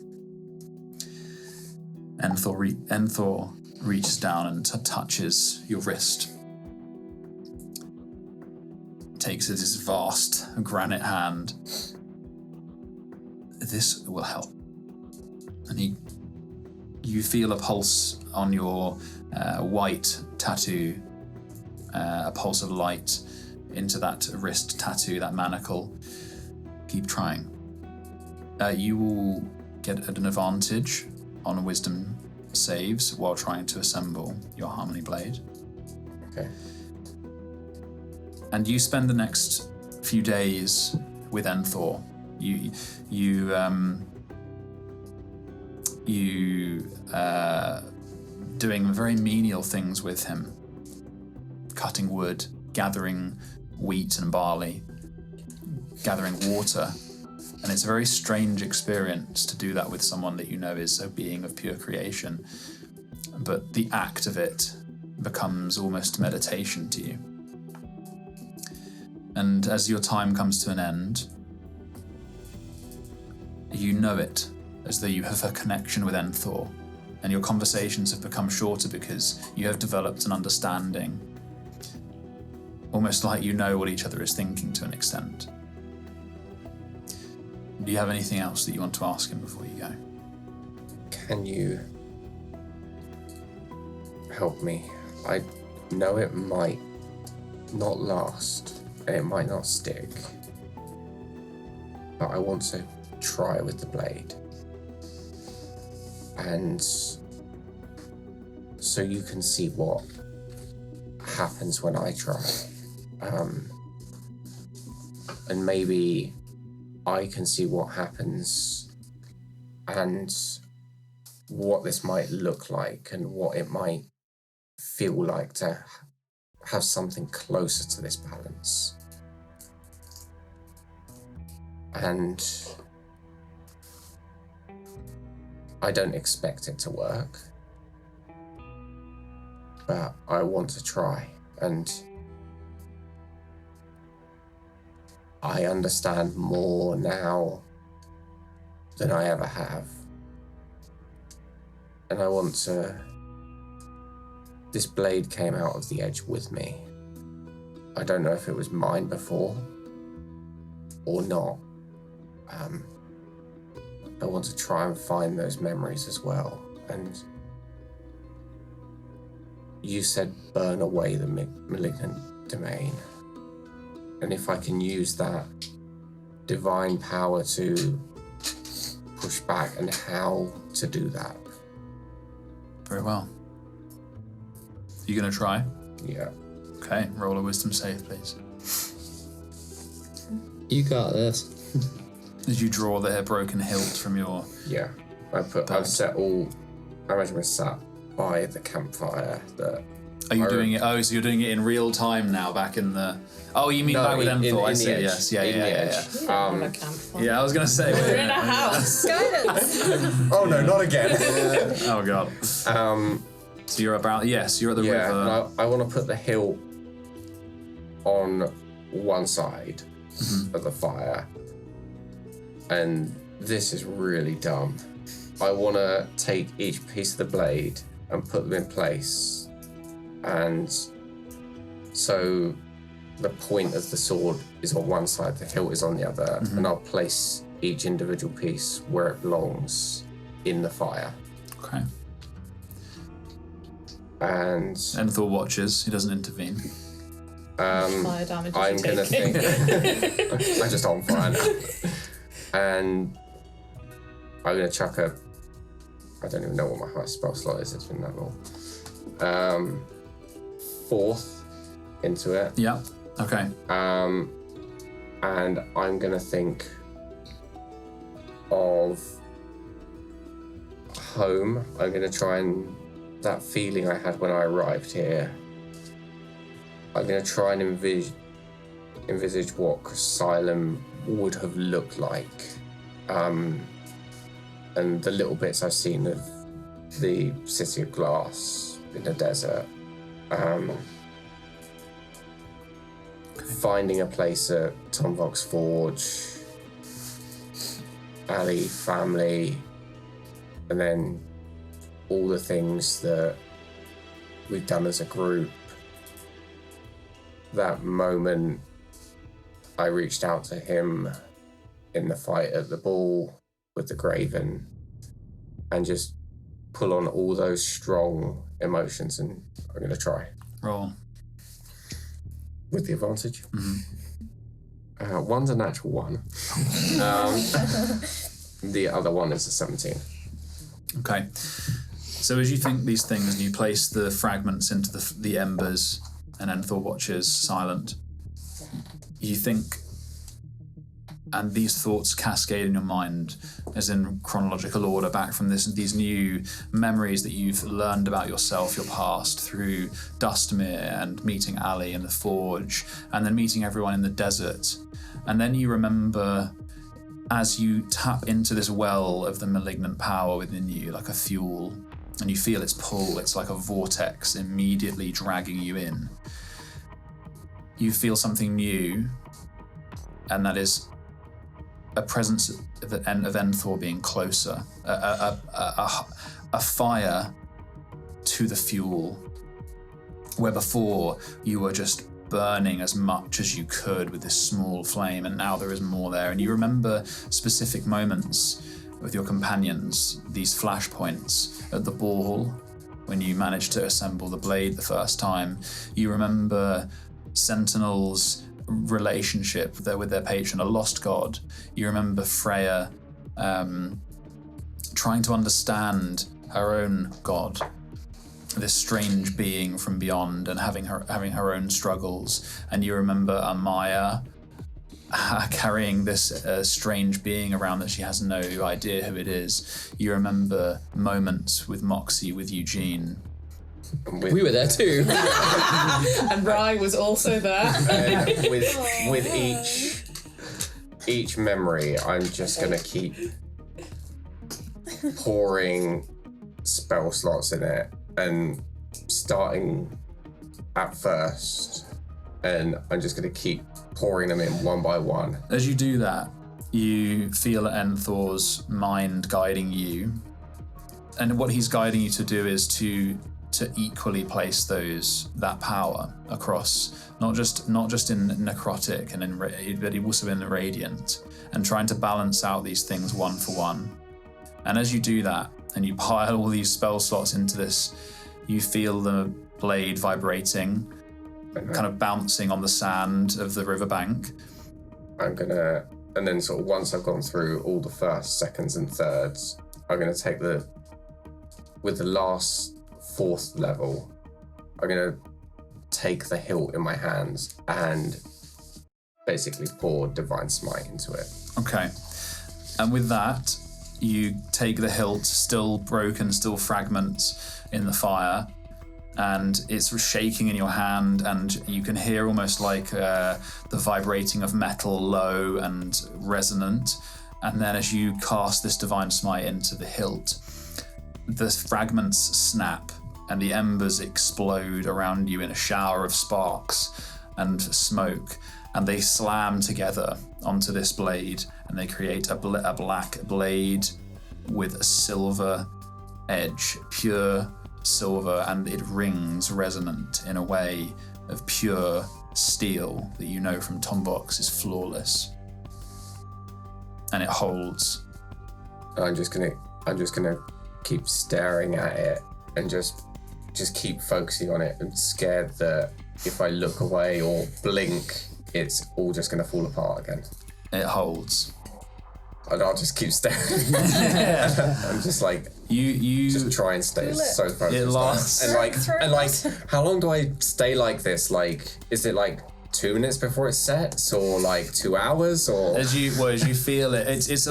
Enthor reaches down and touches your wrist. Takes his vast granite hand. This will help. And you feel a pulse on your white tattoo, a pulse of light into that wrist tattoo, that manacle. Keep trying. You will get an advantage on wisdom saves while trying to assemble your Harmony Blade. Okay. And you spend the next few days with Enthor. You doing very menial things with him. Cutting wood, gathering wheat and barley, gathering water. And it's a very strange experience to do that with someone that you know is a being of pure creation. But the act of it becomes almost meditation to you. And as your time comes to an end, you know it, as though you have a connection with Enthor, and your conversations have become shorter because you have developed an understanding, almost like you know what each other is thinking to an extent. Do you have anything else that you want to ask him before you go? Can you help me? I know it might not last, and it might not stick, but I want to try with the blade. And so you can see what happens when I try. And maybe I can see what happens and what this might look like and what it might feel like to have something closer to this balance. And I don't expect it to work, but I want to try, and I understand more now than I ever have. And I want to... This blade came out of the edge with me. I don't know if it was mine before or not. I want to try and find those memories as well. And you said burn away the malignant domain. And if I can use that divine power to push back, and how to do that. Very well. You gonna try? Yeah. Okay, roll a wisdom save, please. You got this. Did you draw the broken hilt from your... Yeah. I've set all... I imagine we're sat by the campfire that... Are you doing it? Oh, so you're doing it in real time now, back in the... Oh, you mean back with Enthor, I see, yes. Yeah. Yeah, I was going to say... We're in a house. Guidance. Oh no, not again. Oh god. So you're about... Yes, you're at the river. Yeah, I want to put the hilt on one side of the fire. And this is really dumb. I want to take each piece of the blade and put them in place. And so the point of the sword is on one side, the hilt is on the other, and I'll place each individual piece where it belongs in the fire. Okay. And Enthor watches, he doesn't intervene. Fire damage. I'm going to think... I'm just on fire now. And I'm going to chuck a... I don't even know what my highest spell slot is, it's been that long. Fourth into it. Yeah, okay. And I'm going to think of home. I'm going to try and... That feeling I had when I arrived here. I'm going to try and envisage what Asylum would have looked like. And the little bits I've seen of the City of Glass in the desert. Finding a place at Tom Vox Forge, Ali, family, and then all the things that we've done as a group. That moment I reached out to him in the fight at the ball with the Graven, and just pull on all those strong emotions, and I'm going to try. Roll. With the advantage. One's a natural one. The other one is a 17. Okay. So as you think these things, and you place the fragments into the embers, and Enthor watches silent, you think, and these thoughts cascade in your mind as in chronological order back from these new memories that you've learned about yourself, your past, through Dustmere and meeting Ali in the forge, and then meeting everyone in the desert. And then you remember as you tap into this well of the malignant power within you, like a fuel, and you feel its pull, it's like a vortex immediately dragging you in. You feel something new, and that is a presence of Enthor being closer, a fire to the fuel, where before you were just burning as much as you could with this small flame, and now there is more there. And you remember specific moments with your companions, these flashpoints at the ball, when you managed to assemble the blade the first time. You remember Sentinel's relationship there with their patron, a lost god. You remember Freya trying to understand her own god, this strange being from beyond, and having her own struggles. And you remember Amaya carrying this strange being around that she has no idea who it is. You remember moments with Moxie, with Eugene. We were there too. And Rye was also there. With each memory, I'm just gonna keep pouring spell slots in it, and starting at first, and I'm just gonna keep pouring them in one by one. As you do that, you feel Enthor's mind guiding you, and what he's guiding you to do is to equally place that power across not just in necrotic and but also in the radiant, and trying to balance out these things one for one. And as you do that, and you pile all these spell slots into this, you feel the blade vibrating, kind of bouncing on the sand of the riverbank. And then sort of once I've gone through all the first, seconds, and thirds, I'm gonna take with the last 4th level, I'm gonna take the hilt in my hands and basically pour Divine Smite into it. Okay. And with that, you take the hilt, still broken, still fragments in the fire, and it's shaking in your hand, and you can hear almost like the vibrating of metal, low and resonant. And then as you cast this Divine Smite into the hilt, the fragments snap and the embers explode around you in a shower of sparks and smoke, and they slam together onto this blade, and they create a black blade with a silver edge, pure silver, and it rings resonant in a way of pure steel that you know from Tombox is flawless. And it holds. I'm just gonna keep staring at it and just keep focusing on it. I'm scared that if I look away or blink, it's all just gonna fall apart again. It holds. And I'll just keep staring. I'm just like, you just try and stay so focused. It lasts. And like, how long do I stay like this? Like, is it like 2 minutes before it sets, or like 2 hours, or as you feel it, it's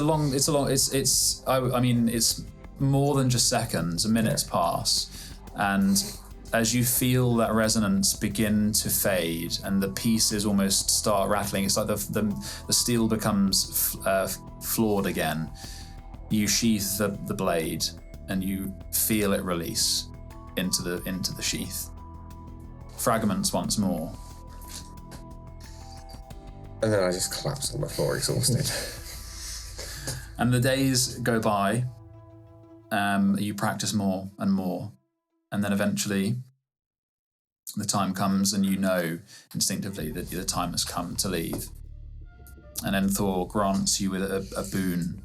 more than just seconds. Minutes pass, and as you feel that resonance begin to fade and the pieces almost start rattling, it's like the steel becomes flawed again. You sheath the blade and you feel it release into the sheath. Fragments once more. And then I just collapse on the floor, exhausted. And the days go by. You practice more and more. And then eventually the time comes and you know instinctively that the time has come to leave. And Enthor grants you with a boon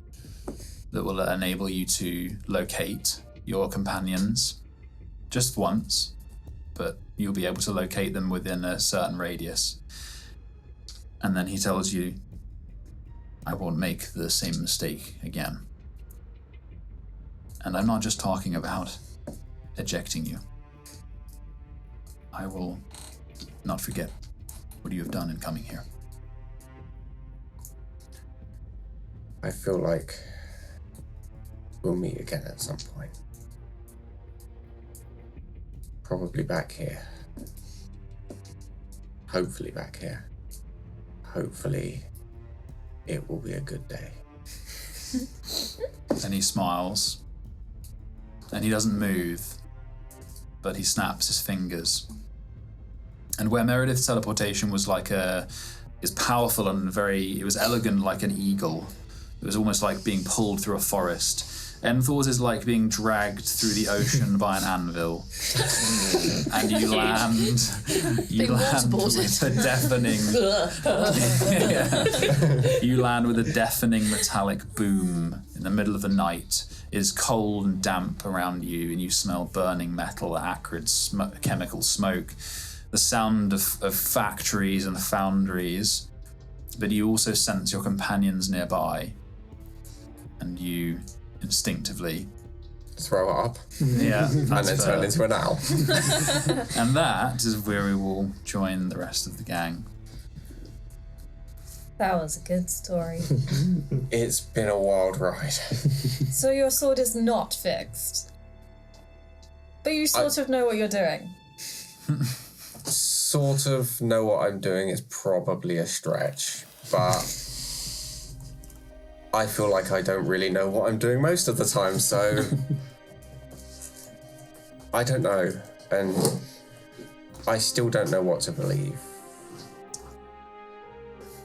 that will enable you to locate your companions just once, but you'll be able to locate them within a certain radius. And then he tells you, I won't make the same mistake again. And I'm not just talking about ejecting you. I will not forget what you have done in coming here. I feel like we'll meet again at some point. Probably back here. Hopefully back here. Hopefully it will be a good day. And he smiles. And he doesn't move, but he snaps his fingers. And where Meredith's teleportation was is powerful and it was elegant like an eagle. It was almost like being pulled through a forest. Enthor's is like being dragged through the ocean by an anvil. And you land with a deafening... You land with a deafening metallic boom in the middle of the night. It is cold and damp around you, and you smell burning metal, acrid chemical smoke, the sound of factories and foundries, but you also sense your companions nearby, and you instinctively throw it up. Yeah. And then turn into an owl. And that is where we will join the rest of the gang. That was a good story. It's been a wild ride. So your sword is not fixed. But you sort of know what you're doing. Sort of know what I'm doing is probably a stretch, but I feel like I don't really know what I'm doing most of the time, so I don't know, and I still don't know what to believe.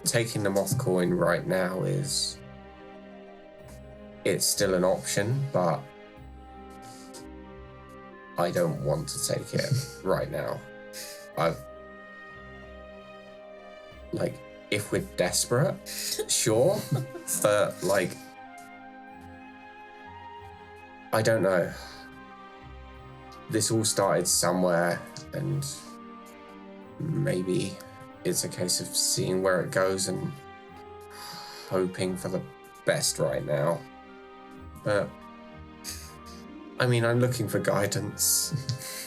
Taking the moth coin right now it's still an option, but I don't want to take it right now. If we're desperate, sure, but I don't know. This all started somewhere, and maybe it's a case of seeing where it goes and hoping for the best right now. But I mean, I'm looking for guidance.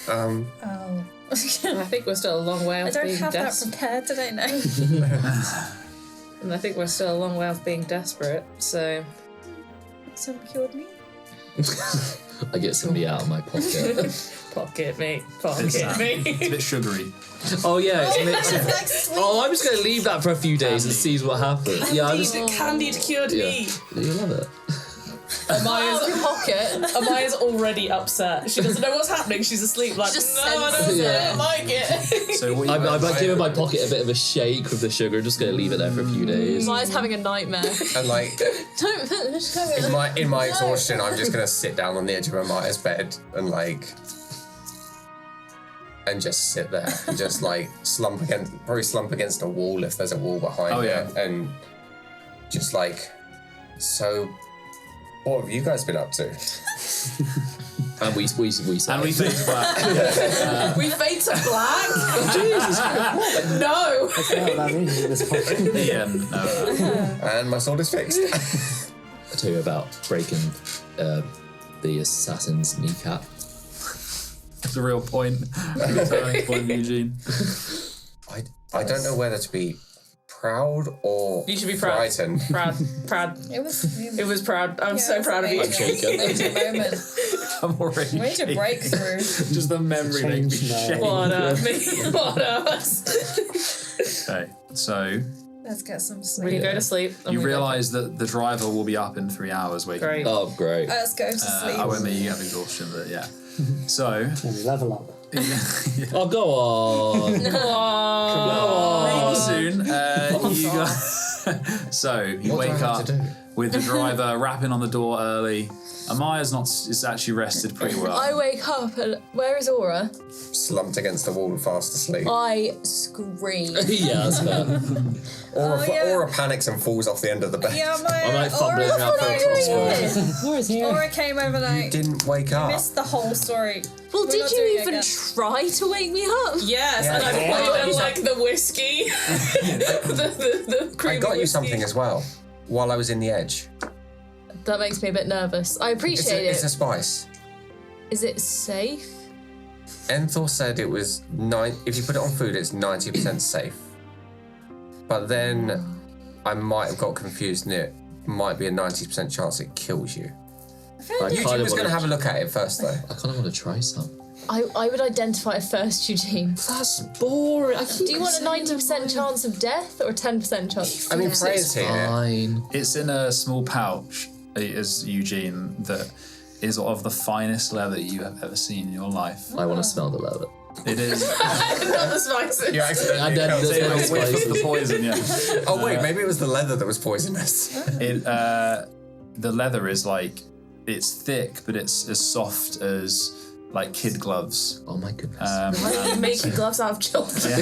Oh. I think we're still a long way off being I don't have that prepared, did I know? And I think we're still a long way off being desperate, so... Some cured me? I get some meat out of my pocket. Pocket me. It's a bit sugary. Oh yeah, it's a mix of... Oh, I'm just going to leave that for a few days and see what happens. Yeah, Candied cured meat. You love it. Amaya's already upset. She doesn't know what's happening. She's asleep. Like, Just no, I don't like it. So what I'm like giving my pocket a bit of a shake with the sugar. Just going to leave it there for a few days. Maya's having a nightmare. And Don't finish. in my exhaustion, I'm just gonna sit down on the edge of Amaya's bed and just sit there and just slump against a wall if there's a wall behind it, and just so. What have you guys been up to? And we fade to black. We fade to black? Jesus Christ. No! That's not what that means at this point. Yeah, no. And my sword is fixed. I'll tell you about breaking the assassin's kneecap. That's a real point. Turning point, Eugene. I don't know whether to be proud or you should be proud. frightened. Proud. It was proud. I'm so proud of you. I'm shaking. Moment. I'm already Way to break through. Just the memory makes me shake. What else? Okay, so Let's get some We sleep. can go to sleep. you realise that the driver will be up in 3 hours waiting. Great. Oh, great. Let's go to sleep. I won't make you have exhaustion, but yeah. So, Can we level up? Oh, go on. maybe soon. You guys. So you What do I wake have up to do? with the driver rapping on the door early. Amaya's is actually rested pretty well. I wake up and where is Aura? Slumped against the wall, fast asleep. I scream. Yeah, that's fair. Aura panics and falls off the end of the bed. Yeah, I'm fumbling around for a crossbow. Where's here? Aura came overnight. Didn't wake up. Missed the whole story. Well, We're did not you doing it even again. try to wake me up? Yes, Yeah, and I yeah. poured in the whiskey. the I creamy got you whiskey. something as well while I was in the edge. That makes me a bit nervous. I appreciate It's it. a spice. Is it safe? Enthor said it was if you put it on food, it's 90% safe. But then I might have got confused, and it might be a 90% chance it kills you. Eugene was going to have a look at it first, though. I kind of want to try some. I would identify it first, Eugene. That's boring. Do you want a 90% chance of death or a 10% chance? I mean, Freya's here. Fine. It's in a small pouch, as Eugene, that is of the finest leather you have ever seen in your life. I want to smell the leather. It is. Not the spices. You accidentally And then felt there's it. no a whiff of the poison, yeah. Oh wait, maybe it was the leather that was poisonous. The leather is it's thick, but it's as soft as kid gloves. Oh my goodness. Why do you make your gloves out of children?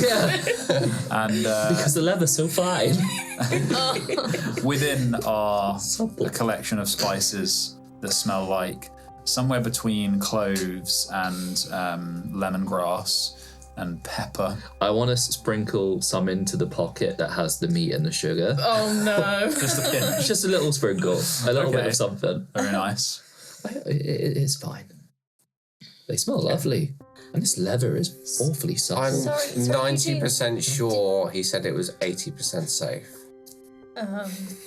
And Because the leather's so fine. within are a collection of spices that smell like somewhere between cloves and lemongrass and pepper. I want to sprinkle some into the pocket that has the meat and the sugar. Oh no. Just a pinch. Just a little sprinkle. A little bit Okay. of something. Very nice. It's fine. They smell lovely. And this leather is awfully supple. I'm Sorry, 90% sure he said it was 80% safe.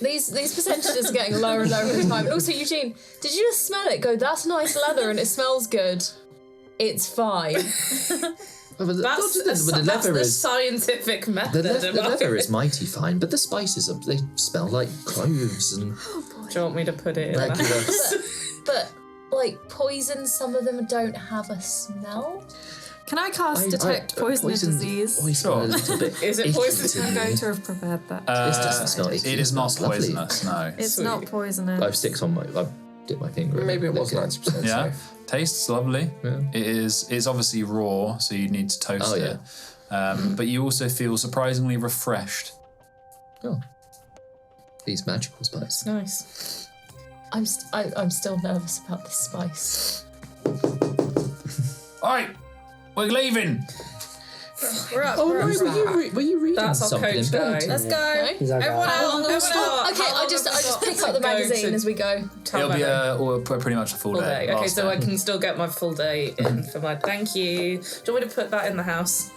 These percentages are getting lower and lower over time. And also, Eugene, did you just smell it? Go, that's nice leather and it smells good. It's fine. That's the scientific method. The leather is mighty fine, but the spices, they smell like cloves and... Do you want me to put it in the house? But, like, poison, some of them don't have a smell. Can I cast detect poison disease? Poison a little bit. Is it poisonous? I'm going to have prepared that. This doesn't smell icky. It is not It's lovely. poisonous, no. It's not poisonous. I've sticks on my... I dip my finger in. Maybe it was 90% Yeah, safe. tastes lovely. Yeah. It's obviously raw, so you need to toast it. But you also feel surprisingly refreshed. Oh. These magical spices. Nice. I'm still nervous about this spice. Alright, we're leaving. We're up. Oh, we're no, up. were you reading That's our something in coach bed? guy. Let's go. He's okay. Everyone out. Okay, I just pick up the magazine as we go. It'll be pretty much a full day. Okay, last so I day. can still get my full day in for my thank you. Do you want me to put that in the house?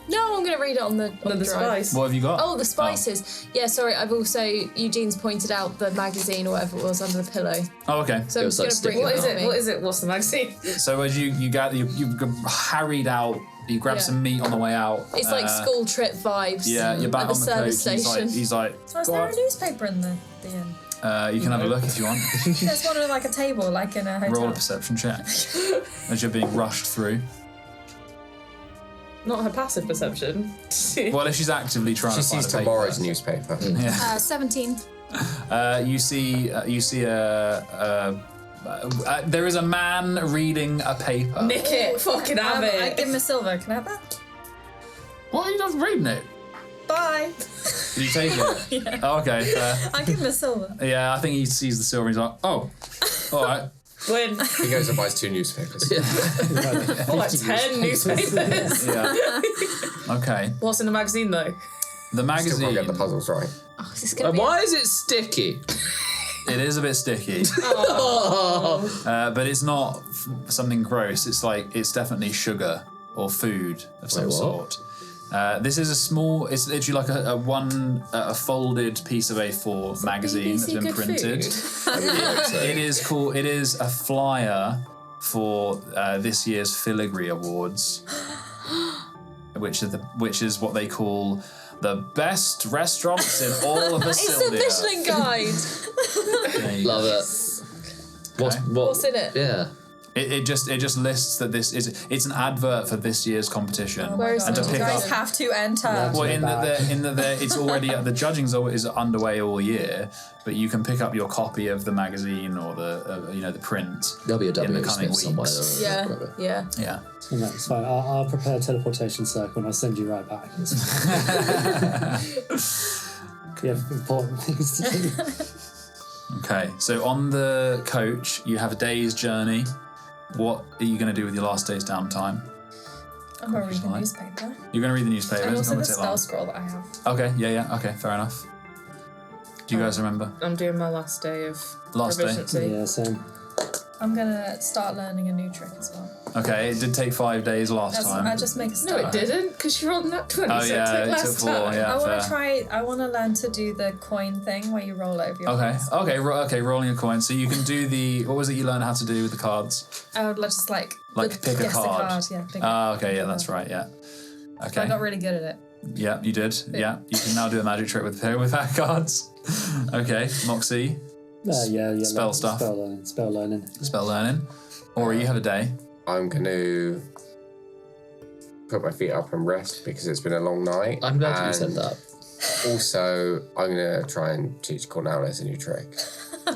No, I'm going to read it on the drive. spice. What have you got? Oh, the spices. Yeah, sorry, I've also, Eugene's pointed out the magazine or whatever it was under the pillow. Oh, okay. So I'm was just like going to bring What it is with it? me. What is it? What's the magazine? So as you hurried out, you grabbed Yeah. some meat on the way out. It's like school trip vibes. Yeah, you're back at the on the service coach. station. He's like, So is go there on. a newspaper in the inn? You can have a look if you want. There's one on like a table, like in a hotel. Roll a perception check as you're being rushed through. Not her passive perception. Well, if she's actively trying She to find sees a paper. tomorrow's newspaper. Yeah. 17. You see there is a man reading a paper. Nick it, fucking have I it. give him a silver. Can I have that? What? He doesn't reading it. Bye. Did you take it? Yeah. Oh, okay. Fair. I give him a silver. Yeah, I think he sees the silver and he's like, oh, all right. Win. He goes and buys 2 newspapers. Or like 10 newspapers. Yeah. Okay. What's in the magazine though? The Still magazine. can't get the puzzles right. Oh, is this going to be... Why is it sticky? It is a bit sticky, Oh. but it's not something gross. It's definitely sugar or food of some Wait, what? sort. This is a small. It's literally like a folded piece of A4 magazine that's BBC been Good printed. Food. It is called. It is a flyer for this year's Filigree Awards, which is what they call the best restaurants in all of It's a Basilia. Michelin guide. There you go. Love it. What's in it? Yeah. It just lists that it's an advert for this year's competition. Where is and to it? You pick guys up. have to enter. Well, in that it's already the judging is underway all year, but you can pick up your copy of the magazine or the print. There'll be a in the W coming somewhere. weeks. Yeah. Yeah. No, it's fine. I'll prepare a teleportation circle and I'll send you right back. We have important things to do. Okay, so on the coach, you have a day's journey. What are you going to do with your last day's downtime? I'm going to read the Fine. newspaper. You're going to read the newspaper. And It's also not the gonna take spell long. scroll that I have. Okay, yeah, okay, fair enough. Do you guys remember? I'm doing my last day of Last day? proficiency. Yeah, same. I'm going to start learning a new trick as well. Okay, it did take 5 days last time. I just make a No, start. it didn't, because you rolled an nat 20, Oh, so yeah, it took it less took 4, time. yeah. I want fair. to try. I want to learn to do the coin thing where you roll over your Okay, cards. okay, rolling a coin. So you can do the. What was it you learned how to do with the cards? I would just like Pick a guess the card. card. Yeah. Pick Ah, okay, yeah, that's right, yeah. Okay. I got really good at it. Yeah, you did. Yeah, you can now do a magic trick with that cards. Okay, Moxie, Yeah. Spell stuff. Spell learning. spell learning. Or you have a day. I'm going to put my feet up and rest because it's been a long night. I'm glad you And said that. Also, I'm going to try and teach Cornelius a new trick.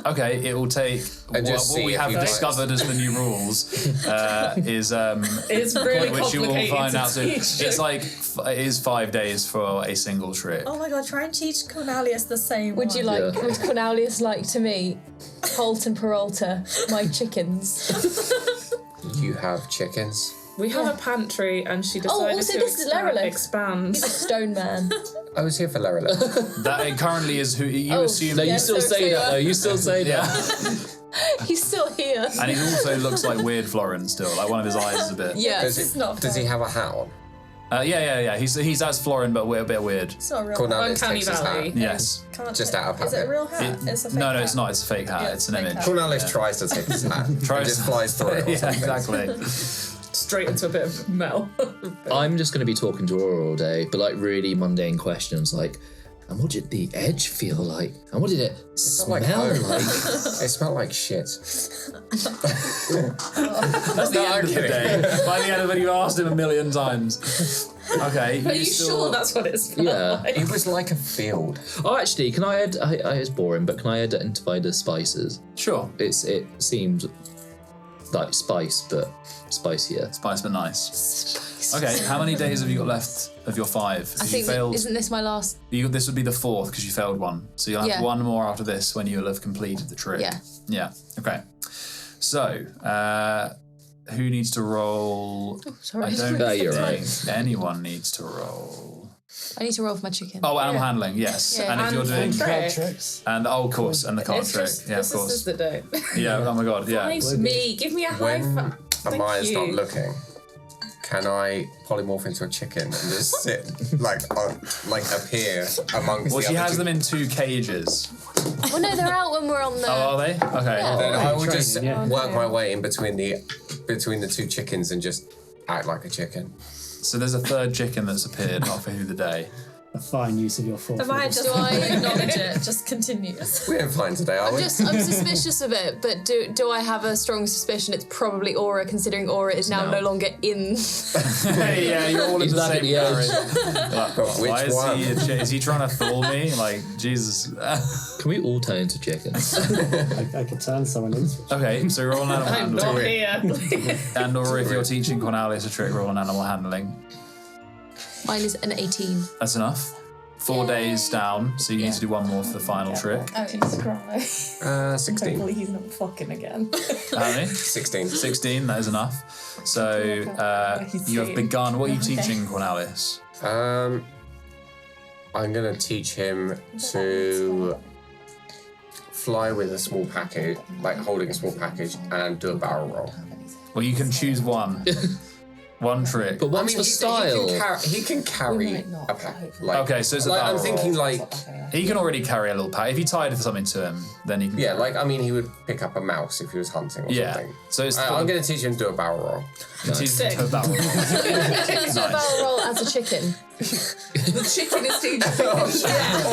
Okay, it will take. And just What see we if have he likes. discovered as the new rules is It's really which you will complicated find to out soon. teach. It's like it is 5 days for a single trick. Oh my god! Try and teach Cornelius the same. Would one. you like? Yeah. Would Cornelius like to meet Holt and Peralta, my chickens? You have chickens? We have a pantry, and she decided also to this is Lerolith. expand. He's a stone man. I was here for Larilla. That it currently is who you Oh, assume. No, you Yeah, still so- say so, that. though. You still say that. He's still here. And he also looks like weird Florin still. Like one of his eyes is a bit. Yeah. Does he have a hat on? Yeah. He's as Florin, but a bit weird. It's not a real Cornelius Uncanny takes his Valley. hat. Yes. Just out of habit. Is it a real hat? It's a fake No, hat. it's not. It's a fake hat. Yeah, it's an fake image. hat. Cornelius tries to take his hat. He just flies through it or Yeah, something. exactly. Straight into a bit of metal. I'm just going to be talking to Aura all day, but like really mundane questions like, and what did the edge feel like? And what did it smell like? It smelled like shit. That's the end of the day. By the end of it, you asked him a million times. Okay. Are you sure that's what it smelled like? It was like a field. Oh, actually, can I add? It's boring, but can I identify the spices? Sure. It seemed like spice, but spicier. Spice, but nice. Okay, how many days have you got left of your 5? I think, isn't this my last? This would be the 4th because you failed one. So you'll have one more after this when you'll have completed the trick. Yeah. Yeah, okay. So, who needs to roll? Oh, sorry. I don't You're think anyone needs to roll. I need to roll for my chicken. Oh, animal handling, yes. Yeah. And if you're doing... Card tricks. And, of course, and the card trick. Yeah, of course. This is the day. Yeah, oh my god, yeah. Five me. Give me a high When five. Amaya's not looking, can I polymorph into a chicken and just sit, appear amongst Well, the she other has them in 2 cages. Well, no, they're out when we're on the. Oh, are they? Okay. Yeah. Then I will just Training, work my way in between the 2 chickens and just act like a chicken. So there's a 3rd chicken that's appeared halfway through the day. A fine use of your fourth. Am I just acknowledge it? Just continues. We're fine today, are we? I'm suspicious of it, but do I have a strong suspicion it's probably Aura, considering Aura is now no longer in. Yeah, you're all in the same carriage. Why is one? is he trying to fool me? Like, Jesus. Can we all turn into chickens? I could turn someone into. Okay, so roll an animal I'm handling. not here. And or if you're teaching Cornelius a trick, roll an animal handling. Mine is an 18. That's enough. 4 days down, so you need to do one more for the final trick. Oh, Jesus Christ. 16. Hopefully he's not fucking again. How many? 16. 16, that is enough. So you have begun. What are you teaching Cornelius? I'm gonna teach him to fly with a small package, like holding a small package, and do a barrel roll. Well, you can choose one. One trick. But what's the style? He can carry a pack. Like, Okay, so it's a barrel I'm thinking roll. He can already carry a little pack. If you tied something to him, then he can. yeah, carry it. he would pick up a mouse if he was hunting or something. So it's I'm gonna teach him to do a barrel roll. teach him to a barrel roll. So a barrel roll as a chicken. The chicken is teaching.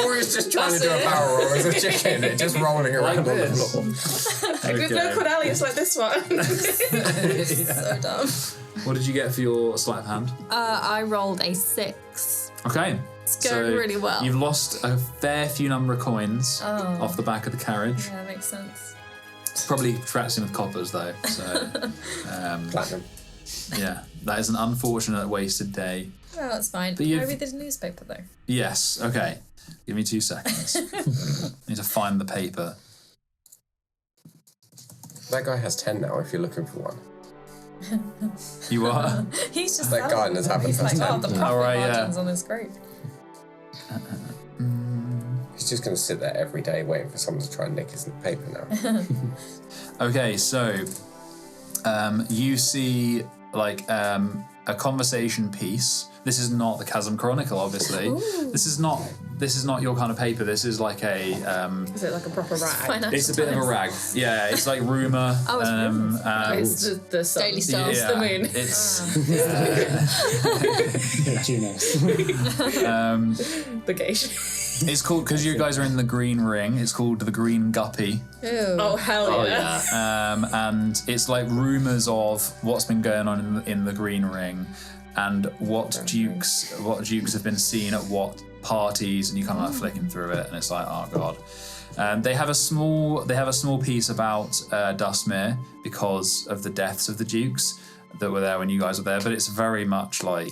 Or he's just trying to do a barrel roll as a chicken, and just rolling around on the floor. With no Cornelius like this one. So dumb. What did you get for your sleight of hand? I rolled a 6. Okay. It's going really well. You've lost a fair few number of coins off the back of the carriage. Yeah, that makes sense. Probably fracting with coppers though. So Platinum. yeah, that is an unfortunate wasted day. Oh, that's fine. But Can I you've- read the newspaper though? Yes. Okay. Give me 2 seconds. Need to find the paper. That guy has 10 now if you're looking for one. You are. He's just That guy in the tavern He's has like, 10. oh, the profit Alright, yeah. margins on this great. He's just going to sit there every day waiting for someone to try and nick his paper now. Okay, so you see like a conversation piece. This is not the Chasm Chronicle, obviously. This is not your kind of paper. This is like a Is it like a proper rag? it's a bit of a rag. Yeah, it's like rumor. It's the sun. Daily Star. It's the moon. It's The gauge. it's called, because you guys are in the green ring, it's called the Green Guppy. Oh, hell yeah. And it's like rumors of what's been going on in the green ring, and what dukes have been seen at what parties, and you kind of like flicking through it, and it's like, oh god. They have a small piece about Dustmere because of the deaths of the dukes that were there when you guys were there, but it's very much like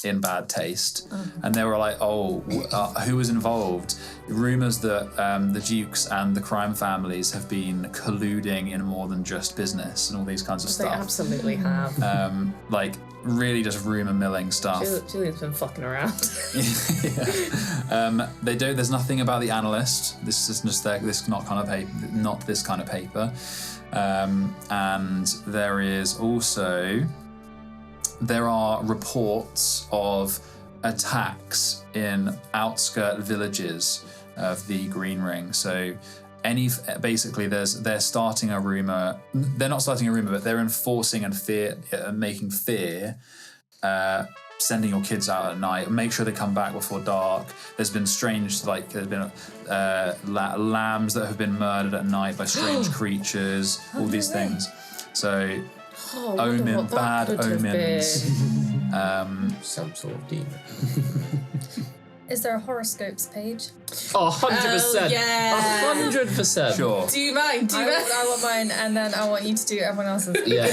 in bad taste, and they were like, who was involved? Rumours that the dukes and the crime families have been colluding in more than just business and all these kinds of They stuff. absolutely have. Like really just rumour milling stuff. Julian's been fucking around. They don't. There's nothing about the analyst. This is just this not this kind of paper. And there are reports of attacks in outskirt villages of the Green Ring. So basically they're starting a rumor. They're not starting a rumor, but they're enforcing and making fear. Sending your kids out at night. Make sure they come back before dark. There's been there's been lambs that have been murdered at night by strange creatures. All these things. So bad omens. Some sort of demon. Is there a horoscopes page? Oh, 100%. yeah. 100%. Sure. Do you mind? I want mine, and then I want you to do everyone else's. Yeah.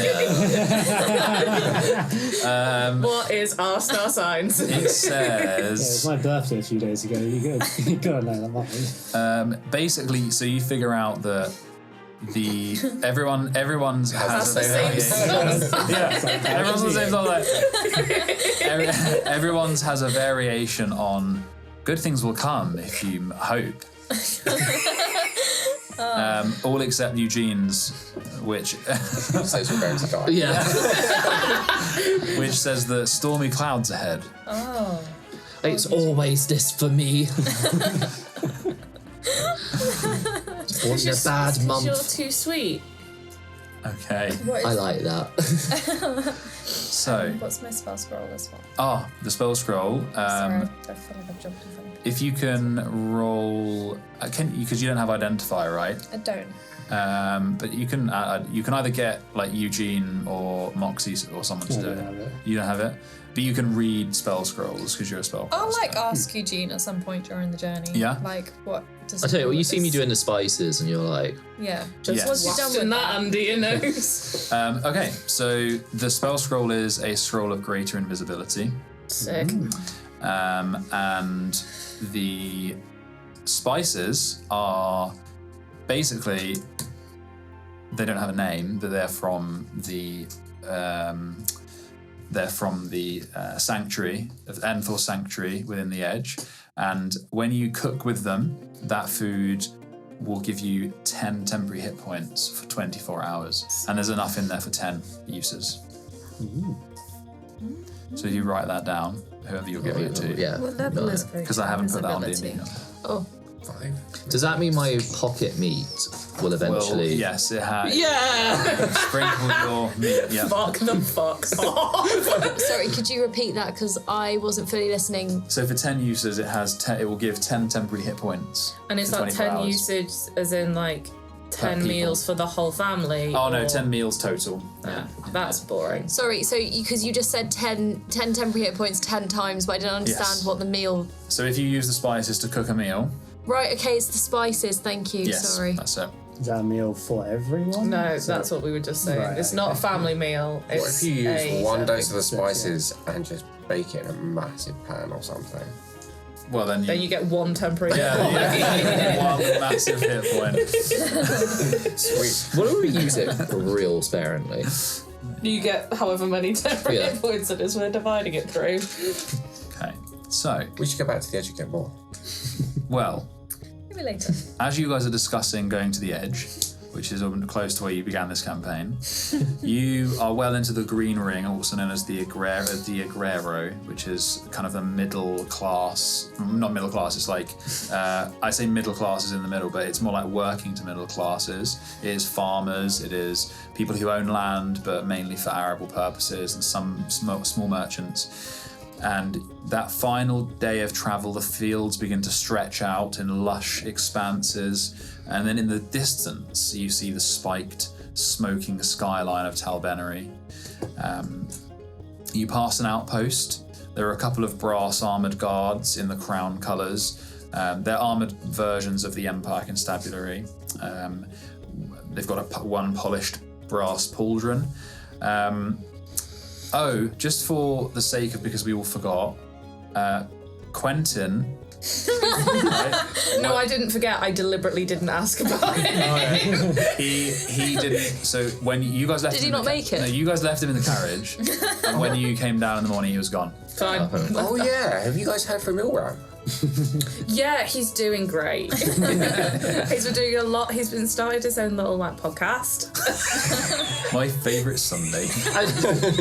What is our star signs? It Yeah, it was says my birthday a few days ago. You gotta know that, might be. basically. So you figure out that everyone's has the same song. everyone's the same song. Everyone's has a variation on good things will come if you hope. All except Eugene's, which Says we're going to die. Yeah. which says that stormy clouds ahead. Oh. It's always this for me. It's a bad You're month. too sweet. Okay, I like that. so What's my spell scroll as well? the spell scroll. Sorry, I feel like I've jumped in front of you. If you can roll, because you don't have identify, right? I don't. But you can either get like Eugene or Moxie or someone to I do don't it. have it. You don't have it, but you can read spell scrolls because you're a spellcaster. I'll ask Eugene at some point during the journey. Yeah? Like what does I tell you what, you what see me this- doing the spices, and you're like, Yeah. Yes. Once you're done Wafting with that under your nose. Okay, so the spell scroll is a scroll of greater invisibility, Sick. and the spices are basically they don't have a name, but they're from the sanctuary of Enthor Sanctuary within the Edge, and when you cook with them, that food will give you 10 temporary hit points for 24 hours, and there's enough in there for 10 uses. So you write that down, whoever you're giving it to. yeah. What level is Because I haven't put that on invisibility? D&D. Oh, 5. Does that mean my pocket meat will eventually? Well, yes, it has. yeah. Sprinkle your meat. Yeah. Fuck the fuck off. Sorry, could you repeat that? Because I wasn't fully listening. So for 10 uses, it will give 10 temporary hit points. And is for that 24 10 hours. usage as in like 10 people. meals for the whole family? Oh no, or- 10 meals total. Yeah, that's boring. Sorry, so because you just said 10 temporary hit points 10 times, but I didn't understand Yes. what the meal. So if you use the spices to cook a meal, Right, okay, it's the spices. Thank you. yes, Sorry. that's it. Is that a meal for everyone? No, So- that's what we were just saying. Right, It's not a okay. family meal. What It's if you use a one serving. dose of the spices and just bake it in a massive pan or something? Well then you. Then you get one temporary. yeah, one massive hit point. Sweet. What do we use it real sparingly? You get however many temporary Yeah. hit points it is we're dividing it through. Okay, so We should go back to the edge and get more. well, Maybe later. as you guys are discussing going to the edge, which is close to where you began this campaign, you are well into the Green Ring, also known as the Agrero, which is kind of the middle class. Not middle class. It's like I say middle classes in the middle, but it's more like working to middle classes. It is farmers. It is people who own land, but mainly for arable purposes, and some small merchants. And that final day of travel, the fields begin to stretch out in lush expanses, and then in the distance you see the spiked, smoking skyline of Talbennery. You pass an outpost. There are a couple of brass armoured guards in the crown colours. They're armoured versions of the Empire Constabulary. They've got one polished brass pauldron. Oh, just for the sake of, because we all forgot, Quentin. Right? No, I didn't forget. I deliberately didn't ask about it. He didn't. So when you guys left, Did he not make it? No, you guys left him in the carriage, and when you came down in the morning, he was gone. Fine. Oh yeah, have you guys heard from Ilram? Yeah, he's doing great. He's been doing a lot. He's been started his own little podcast. My favourite Sunday.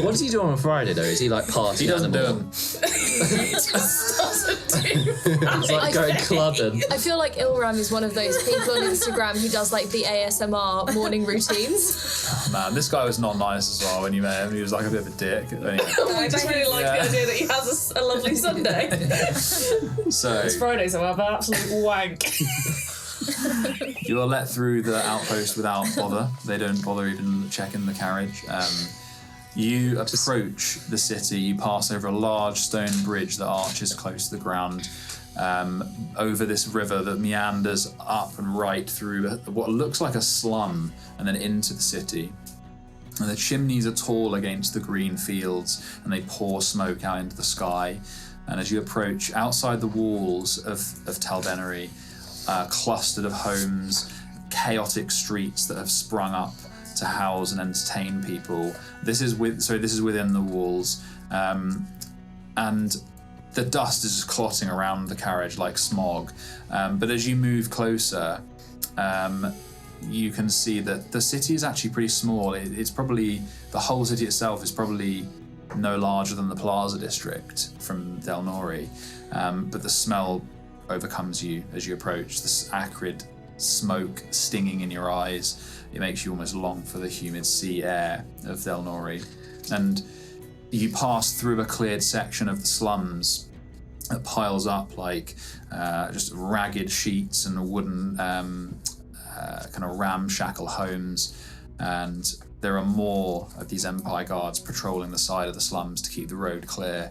What does he do on a Friday though? Is he like party? He doesn't do them. He just doesn't do It's like going clubbing. I feel like Ilram is one of those people on Instagram who does like the ASMR morning routines. Oh, man, this guy was not nice as well when you met him. He was like a bit of a dick. Anyway. I just really like the idea that he has a lovely Sunday. So It's Friday, so I have an absolute wank. you are let through the outpost without bother. They don't bother even checking the carriage. You approach the city. You pass over a large stone bridge that arches close to the ground, over this river that meanders up and right through what looks like a slum and then into the city. And the chimneys are tall against the green fields and they pour smoke out into the sky. And as you approach, outside the walls of Talbennery, clustered of homes, chaotic streets that have sprung up to house and entertain people. This is within the walls, and the dust is just clotting around the carriage like smog. But as you move closer, you can see that the city is actually pretty small. It's probably, the whole city itself is probably no larger than the Plaza district from Delnori, but the smell overcomes you as you approach. This acrid smoke stinging in your eyes, it makes you almost long for the humid sea air of Delnori. And you pass through a cleared section of the slums that piles up like just ragged sheets and wooden kind of ramshackle homes, and there are more of these Empire guards patrolling the side of the slums to keep the road clear.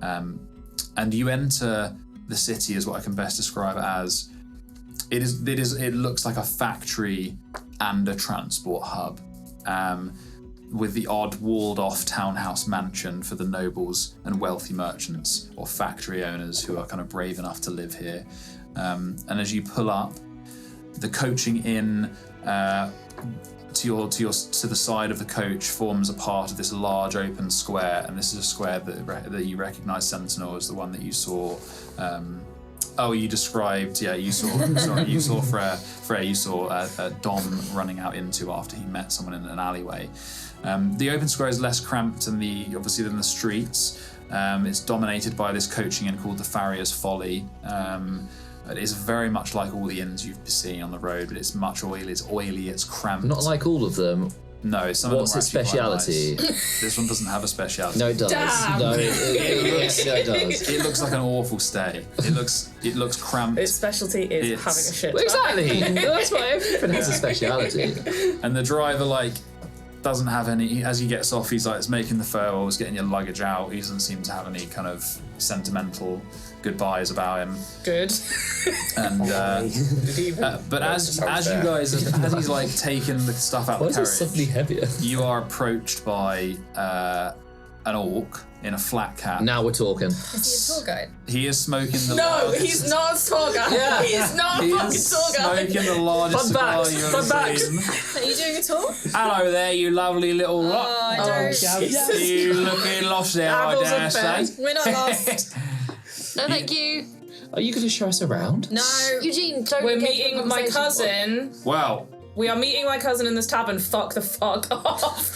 And you enter the city as what I can best describe it as. It looks like a factory and a transport hub, with the odd walled-off townhouse mansion for the nobles and wealthy merchants or factory owners who are kind of brave enough to live here. And as you pull up, the coaching inn to the side of the coach forms a part of this large open square, and this is a square that you recognise, Sentinel, as the one that you saw. You described. Yeah, you saw. Sorry, you saw Freya. You saw Dom running out into after he met someone in an alleyway. The open square is less cramped than the streets. It's dominated by this coaching inn called the Farrier's Folly. It is very much like all the inns you've seen on the road, but it's much oily. It's oily. It's cramped. Not like all of them. No, some What's of them are its actually quite speciality? nice. This one doesn't have a speciality. No, it does. Damn. No, it does. It looks like an awful stay. It looks cramped. Its specialty is It's- having a shit. Well, exactly. That's why everything has a speciality. And the driver doesn't have any. As he gets off, he's making the farewells, getting your luggage out. He doesn't seem to have any kind of sentimental goodbyes about him. Good. And but as he's taking the stuff out Why of the is it suddenly carriage, heavier? you are approached by an orc in a flat cap. Now we're talking. Is he a tour guide? He is smoking the No, largest- he's not a tour guide. Yeah. He's not a He fucking is tour guide. smoking the largest Fun cigar facts, you've fun ever facts. seen. Are you doing a tour? Hello there, you lovely little lot. I don't. You looking lost there, I Apples dare and say. pears. We're not lost. No, thank you. Are you going to show us around? No. Eugene, don't We're engage in meeting my conversation. cousin. Well, We are meeting my cousin in this tavern. Fuck the fuck off.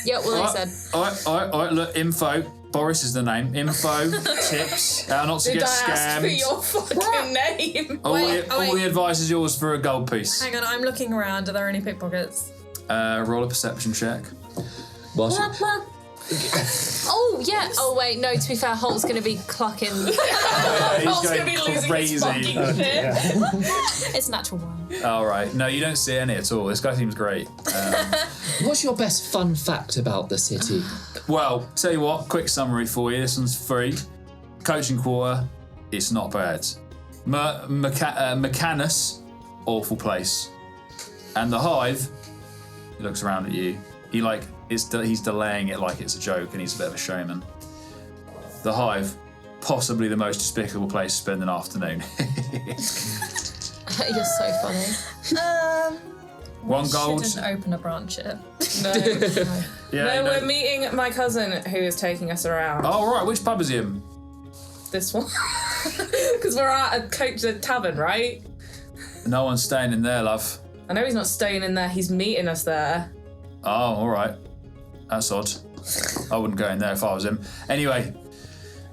Yeah, well, they said. alright, look, info. Boris is the name. Info, tips, not to Did get I ask for scammed. your fucking name? All Wait, the advice is yours for a gold piece. Hang on, I'm looking around. Are there any pickpockets? Roll a perception check. Whilst Oh, yeah. Oh, wait, no, to be fair, Holt's going to be clucking. Holt's gonna be losing his fucking shit. It's a natural one. Alright, no, you don't see any at all. This guy seems great. What's your best fun fact about the city? Well, tell you what, quick summary for you. This one's free. Coaching quarter, it's not bad. Mechanus, awful place. And the Hive, he looks around at you, he's delaying it like it's a joke, and he's a bit of a showman. The Hive, possibly the most despicable place to spend an afternoon. You're so funny. One gold. Shouldn't open a branch yet. No. Yeah, No, we're meeting my cousin who is taking us around. Oh right, which pub is he in? This one. Because we're at a tavern, right? No one's staying in there, love. I know he's not staying in there, he's meeting us there. Oh, all right. That's odd. I wouldn't go in there if I was him. Anyway,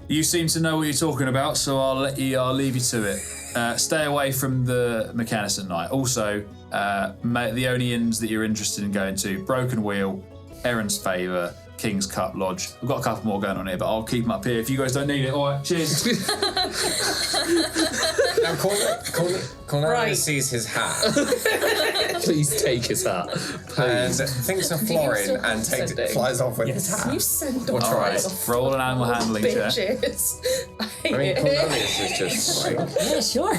you seem to know what you're talking about, so I'll leave you to it. Stay away from the mechanics at night. Also, the only inns that you're interested in going to: Broken Wheel, Erin's Favour, King's Cup Lodge. We've got a couple more going on here, but I'll keep them up here if you guys don't need it. All right, cheers. Now, Cornelius Right. sees his hat Please take his hat. and Please. thinks of Do you Florin still and sending? flies off with his hat. You send Or all tries. Roll an animal handling check. bitches. I mean, Cornelius is just like Yeah, sure.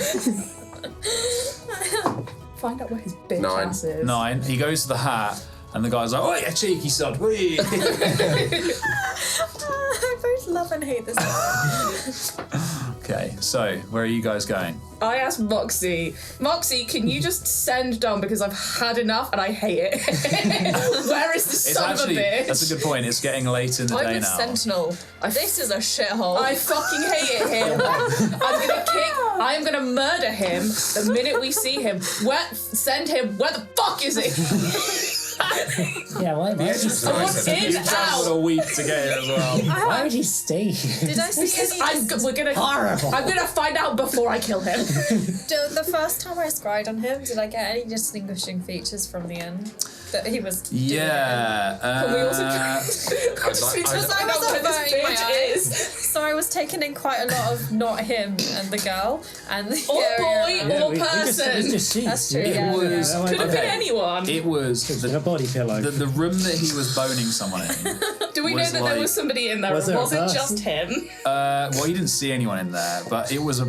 Find out where his bitch 9. ass is. 9. He goes to the hat, and the guy's like, "Oh, you cheeky sod!" Whee." I both love and hate this guy. Okay, so where are you guys going? I asked Moxie, can you just send Dom because I've had enough and I hate it? Where is the son of a bitch? That's a good point. It's getting late in the I'm day with now. Sentinel. This is a shithole. I fucking hated him. I'm gonna murder him the minute we see him. Send him, where the fuck is he? Yeah, why would he stay? In, You traveled a out. week to get here as well. Why would he stay? Did I see any? Horrible. I'm gonna find out before I kill him. The first time I scryed on him, did I get any distinguishing features from the inn that he was? Yeah. Can we also I'd Because I I know wasn't where this voting my bitch eyes, is. so I was taking in quite a lot of not him and the girl and the Or area. boy, or we person. just sheets. That's true, Yeah, yeah. It was- yeah, Could have been Okay. anyone. It was in a body pillow. the room that he was boning someone in. Do we know was that like- there was somebody in there? Was Or there a was it person? just him? Well, you didn't see anyone in there, but it was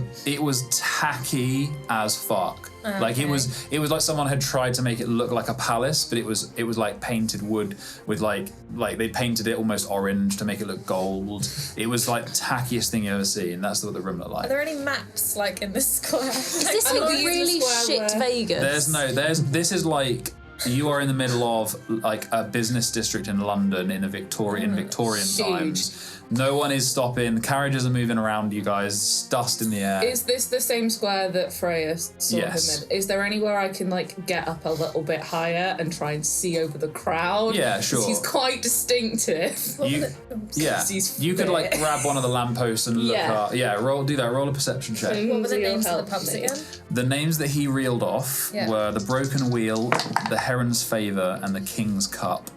tacky as fuck. Like it was like someone had tried to make it look like a palace, but it was like painted wood with like they painted it almost orange to make it look gold. It was like tackiest thing you ever seen. That's what the room looked Are like. there any maps like in this square? Is this a really shit Vegas? This is like you are in the middle of like a business district in London in Victorian times. No one is stopping. Carriages are moving around you guys. Dust in the air. Is this the same square that Freya saw Yes. him in? Is there anywhere I can like get up a little bit higher and try and see over the crowd? Yeah, 'Cause sure. He's quite distinctive. Yeah, He's you could like fit. grab one of the lampposts and look Yeah. up. Yeah, do that. Roll a perception check. What were the You'll names of help the pubs me. again? The names that he reeled off Yeah. were the Broken Wheel, the Heron's Favour, and the King's Cup.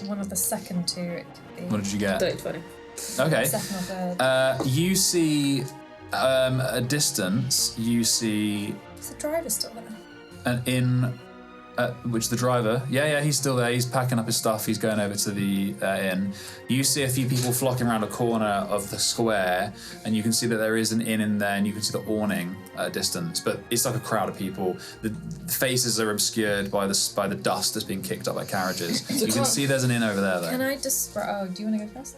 One of the second two. It could be. What did you get? 30-20. Okay. Second or third. You see a distance. You see Is the driver still there? an inn. Which the driver? Yeah, he's still there. He's packing up his stuff. He's going over to the inn. You see a few people flocking around a corner of the square, and you can see that there is an inn in there, and you can see the awning at a distance. But it's like a crowd of people. The faces are obscured by the dust that's being kicked up by carriages. You can see there's an inn over there, though. Can I describe? Oh, do you want to go first?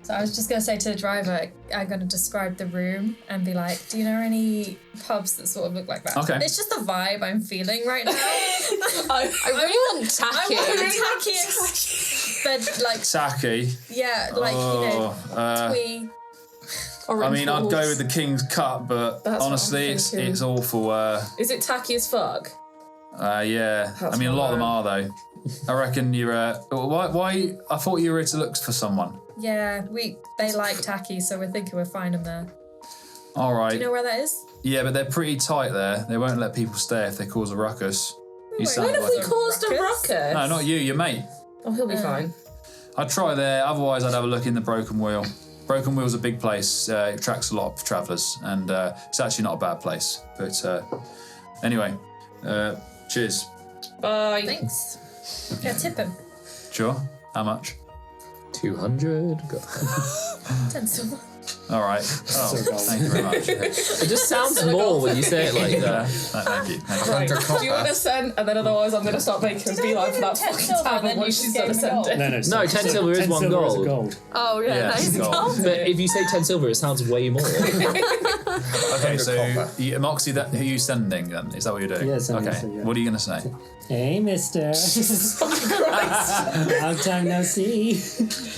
So I was just going to say to the driver, I'm going to describe the room and be like, do you know any pubs that sort of look like that? Okay. It's just the vibe I'm feeling right now. I really want tacky. I want the tackiest bed, like, Tacky. yeah, like, twee. I mean, I'd go with the King's Cup, but That's what honestly, I'm it's thinking. awful. Is it tacky as fuck? Yeah. That's I mean, a lot of them not are though. I reckon you're. Why? I thought you were here to look for someone. Yeah, they like tacky, so we're thinking we'll find them there. All right. Do you know where that is? Yeah, but they're pretty tight there. They won't let people stay if they cause a ruckus. You sound When have like we caused a ruckus? No, not you. Your mate. Oh, he'll be fine. I'd try there. Otherwise, I'd have a look in the Broken Wheel. Broken Wheel's a big place. It attracts a lot of travellers, and it's actually not a bad place. But anyway, cheers. Bye. Thanks. Yeah, tip him. Sure. How much? 200. 10 silver. All right. Oh, thank you very much. It just sounds more when you say it like that. Thank you. Right. Do you want to send? And then otherwise, I'm going to start making a beeline for that fucking tavern once she's done ascending. No, 10 silver is 1 gold. gold. Oh yeah, that is gold. But if you say 10 silver, it sounds way more. Okay, so Moxie, who are you sending then? Is that what you're doing? Yeah, okay. So, yeah. What are you going to say? Hey, mister. Jesus Christ. Long time no see.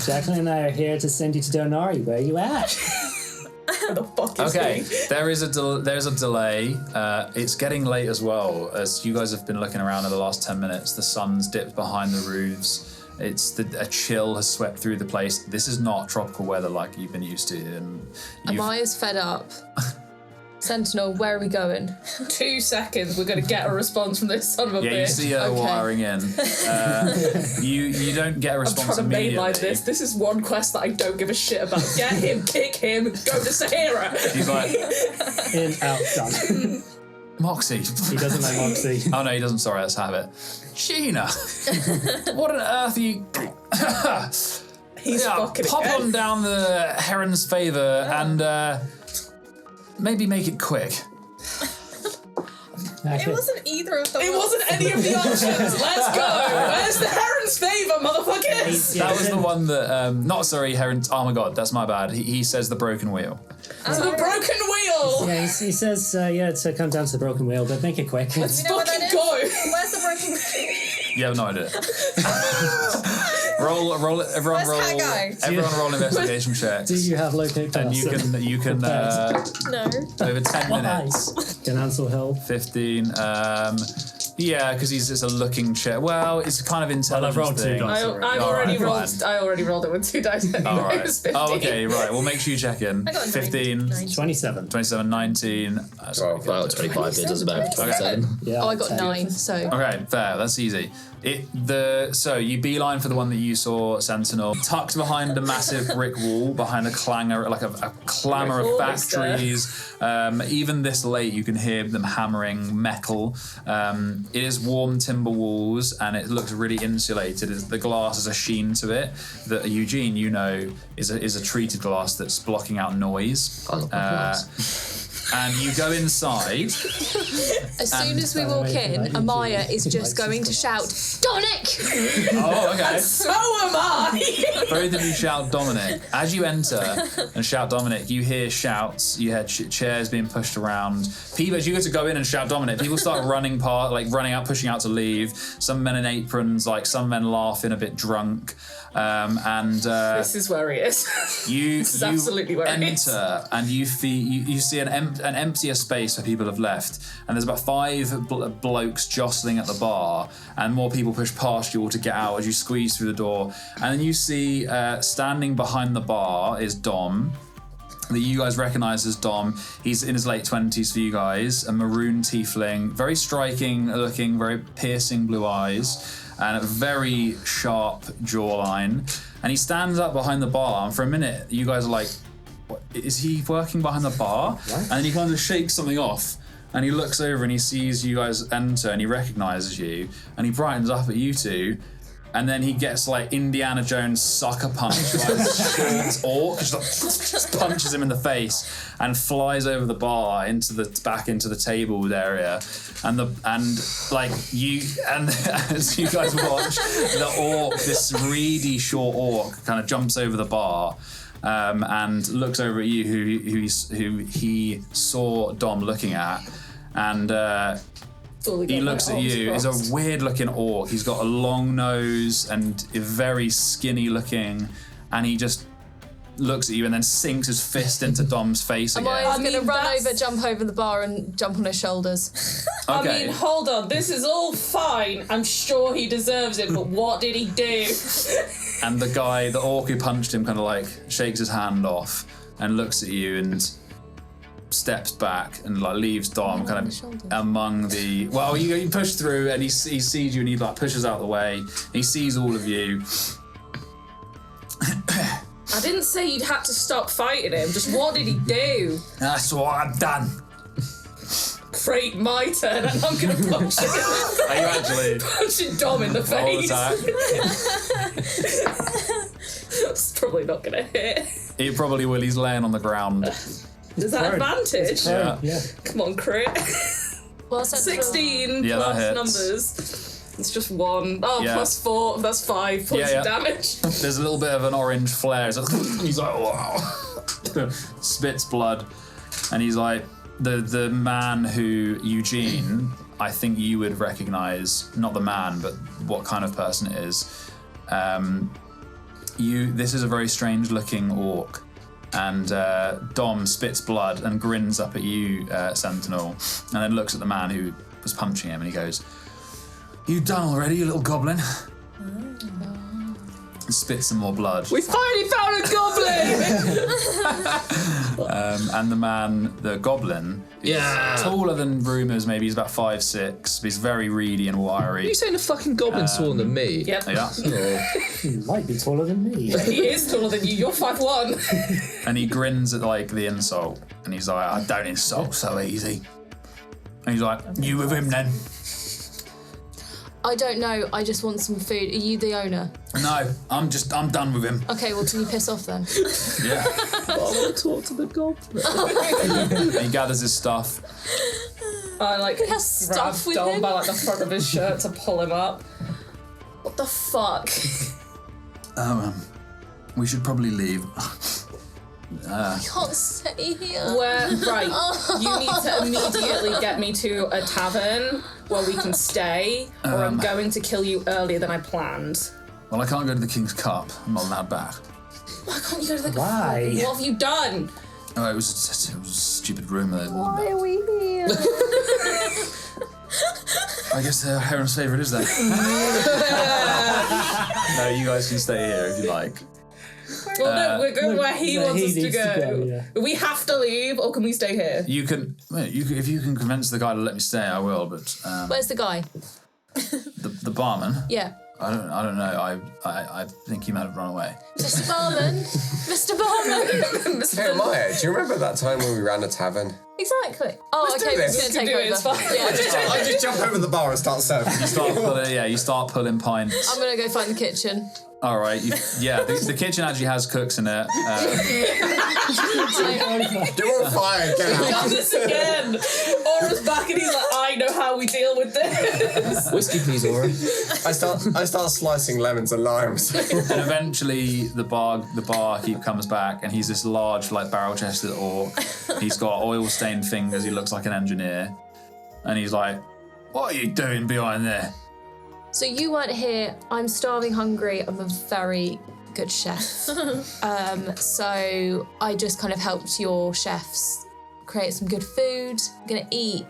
Jacqueline and I are here to send you to Donari. Where are you at? What the fuck is Okay, he? there's a delay. It's getting late as well. As you guys have been looking around in the last 10 minutes, the sun's dipped behind the roofs. A chill has swept through the place. This is not tropical weather like you've been used to. And Amaya's fed up. Sentinel, where are we going? 2 seconds, we're going to get a response from this son of a bitch. Yeah, you see her wiring in. You don't get a response I'm trying to immediately. mainline this. This is one quest that I don't give a shit about. Get him, kick him, go to Sehira. He's like, In, out, done. Moxie. He doesn't like Moxie. Oh no, he doesn't. Sorry, let's have it. Gina, what on earth are you? He's fucking pop again. on down the Heron's favour and maybe make it quick. It wasn't either of them. It wasn't any of the options. Let's go. Where's the Heron's favour, motherfuckers? That was the one that. Heron. Oh my god, that's my bad. He says the broken wheel. It's the broken wheel. Yeah, he says, to come down to the broken wheel, but make it quick. Let's You know what fucking that go. Where's the broken wheel? You have no idea. roll. Everyone Where's roll. that guy? Everyone roll investigation checks. Do you have locate And person? you can No. over 10 minutes. Can Ansel help? 15. Yeah, because it's a looking check. Well, it's kind of intelligence rolled 2 thing. dice. I Alright, already rolled it with 2 dice. All right. It was 15. Oh, okay, right. We'll make sure you check in. I got 15, 27. 27, 19. Well, 25 it does about 27. Yeah. Oh, I got 10. 9, so... Okay, fair. That's easy. So you beeline for the one that you saw, Sentinel, tucked behind a massive brick wall, behind a clangor, like a clamor of factories. Even this late, you can hear them hammering metal. It is warm timber walls, and it looks really insulated. The glass has a sheen to it that Eugene, you know, is a treated glass that's blocking out noise. I love my glass. And you go inside. As soon as we walk in, Amaya is just going to shout, Dominic! Oh, okay. So am I. Both of you shout Dominic. As you enter and shout Dominic, you hear shouts. You hear chairs being pushed around. People, as you go to go in and shout Dominic, people start running out, pushing out to leave. Some men in aprons, some men laughing, a bit drunk. This is where he is. You absolutely where he is. enter and you see an emptier space where people have left, and there's about 5 blokes jostling at the bar, and more people push past you all to get out as you squeeze through the door. And then you see standing behind the bar is Dom, that you guys recognise as Dom. He's in his late 20s for you guys, a maroon tiefling, very striking looking, very piercing blue eyes, and a very sharp jawline. And he stands up behind the bar, and for a minute, you guys are like, what, is he working behind the bar? What? And then he kind of shakes something off, and he looks over and he sees you guys enter, and he recognises you, and he brightens up at you two. And then he gets Indiana Jones sucker punch by a short orc, just punches him in the face and flies over the bar back into the tabled area. And as you guys watch, the orc, this reedy short orc, kind of jumps over the bar and looks over at you, who he saw Dom looking at, and. He looks at you. He's a weird-looking orc. He's got a long nose and very skinny-looking, and he just looks at you and then sinks his fist into Dom's face again. Amaya's going to run over, jump over the bar, and jump on his shoulders. Okay. I mean, hold on. This is all fine. I'm sure he deserves it, but what did he do? And the orc who punched him, kind of shakes his hand off and looks at you and steps back and leaves Dom kind of among the. Well, you push through and he sees you and he pushes out the way. He sees all of you. I didn't say you'd had to stop fighting him. Just what did he do? That's what I've done. Great, my turn, and I'm gonna punch him. Are you actually punching Dom in the roll face? attack? probably not gonna hit. He probably will. He's laying on the ground. Is that advantage? Yeah. Come on, crit. Well, 16 Yeah, plus that hits. numbers. It's just 1. Oh, Yeah. plus 4. That's 5 points of damage. There's a little bit of an orange flare. He's like, wow. Spits blood. And he's like, the man who, Eugene, I think you would recognize, not the man, but what kind of person it is. This is a very strange looking orc. And Dom spits blood and grins up at you, Sentinel, and then looks at the man who was punching him and he goes, "You done already, you little goblin?" And spits some more blood. We finally found a goblin! And the man, the goblin, is taller than rumours, maybe he's about 5'6", but he's very reedy and wiry. Are you saying the fucking goblin's taller than me? Yep. Yeah. He might be taller than me. He is taller than you. You're 5'1". And he grins at like the insult, and he's like, "I don't insult so easy." And he's like, "You with him then?" I don't know. I just want some food. Are you the owner? No, I'm done with him. Okay, well, can you piss off then? Yeah. I want to talk to the goblin. And he gathers his stuff. I like He has stuff grab with Dom him. by like the front of his shirt to pull him up. What the fuck? We should probably leave. I can't stay here. Where, right, you need to immediately get me to a tavern where we can stay, or I'm going to kill you earlier than I planned. Well, I can't go to the King's Cup. I'm not allowed back. Why can't you go to the Why? What have you done? Oh, it was a stupid rumour. Why are we here? I guess Heron's favourite is that. No, you guys can stay here if you like. Well, no, we're going where he wants us to needs go. yeah. We have to leave, or can we stay here? You can, if you can convince the guy to let me stay, I will. But Where's the guy? the barman, Yeah. I don't know. I think he might have run away. Mr. Barman. Mr. Barman. Hey, Maya, do you remember that time when we ran a tavern? Exactly. Oh, Let's do okay, we're this. just going to We take can do it, over. it's fine. Yeah. I just jump over the bar and start serving. You start pulling pints. I'm going to go find the kitchen. All right. The kitchen actually has cooks in it. You're on fire. Get out. Done this again. Aura's back and he's like, I know how we deal with this. Whiskey, please, Aura. I start slicing lemons and limes. And eventually the barkeep comes back and he's this large, like, barrel-chested orc. He's got oil-stained fingers. He looks like an engineer. And he's like, "What are you doing behind there?" So you weren't here. I'm starving hungry. I'm a very good chef. So I just kind of helped your chefs create some good food. I'm going to eat.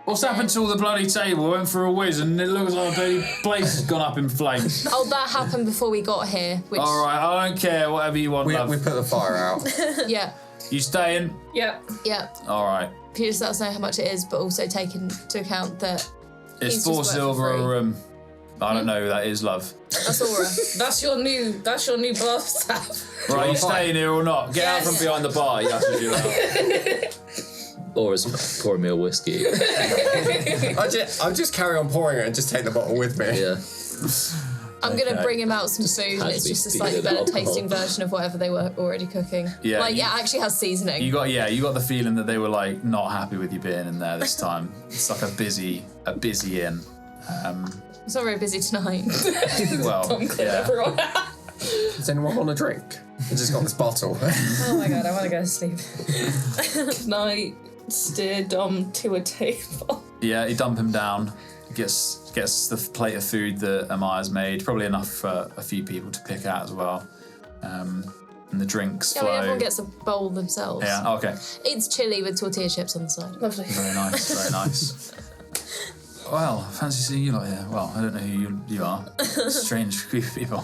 What's happened to all the bloody table? I went for a whiz and it looks like the place has gone up in flames. Oh, that happened before we got here. Which, All right, I don't care. Whatever you want, We love. put the fire out. Yeah. You staying? Yep. Yeah. All right. Can you just let us know how much it is, but also take into account that It's He's 4 just silver a working for room. I don't know who that is, love. that's Aura. That's your new bath staff. Right, you staying here or not? Get out Yes. from behind the bar, he ushers you out. Aura's pouring me a whiskey. I'll just carry on pouring it and just take the bottle with me. Yeah. I'm going to bring him out some food, and it's me just a slightly stealing better alcohol. tasting version of whatever they were already cooking. Yeah, Like, you- it actually has seasoning. You got the feeling that they were like not happy with you being in there this time. It's like a busy inn. It's not very busy tonight. Well, yeah. Everyone. Does anyone want a drink? I just got this bottle. Oh my god, I want to go to sleep. Can I steer Dom to a table? Yeah, you dump him down. Gets the plate of food that Amaya's made. Probably enough for a few people to pick out as well. And the drinks Yeah, I flow. mean, everyone gets a bowl themselves. Yeah. Okay. It's chili with tortilla chips on the side. Lovely. Very nice. Very nice. Well, fancy seeing you lot here. Well, I don't know who you are. Strange group of people.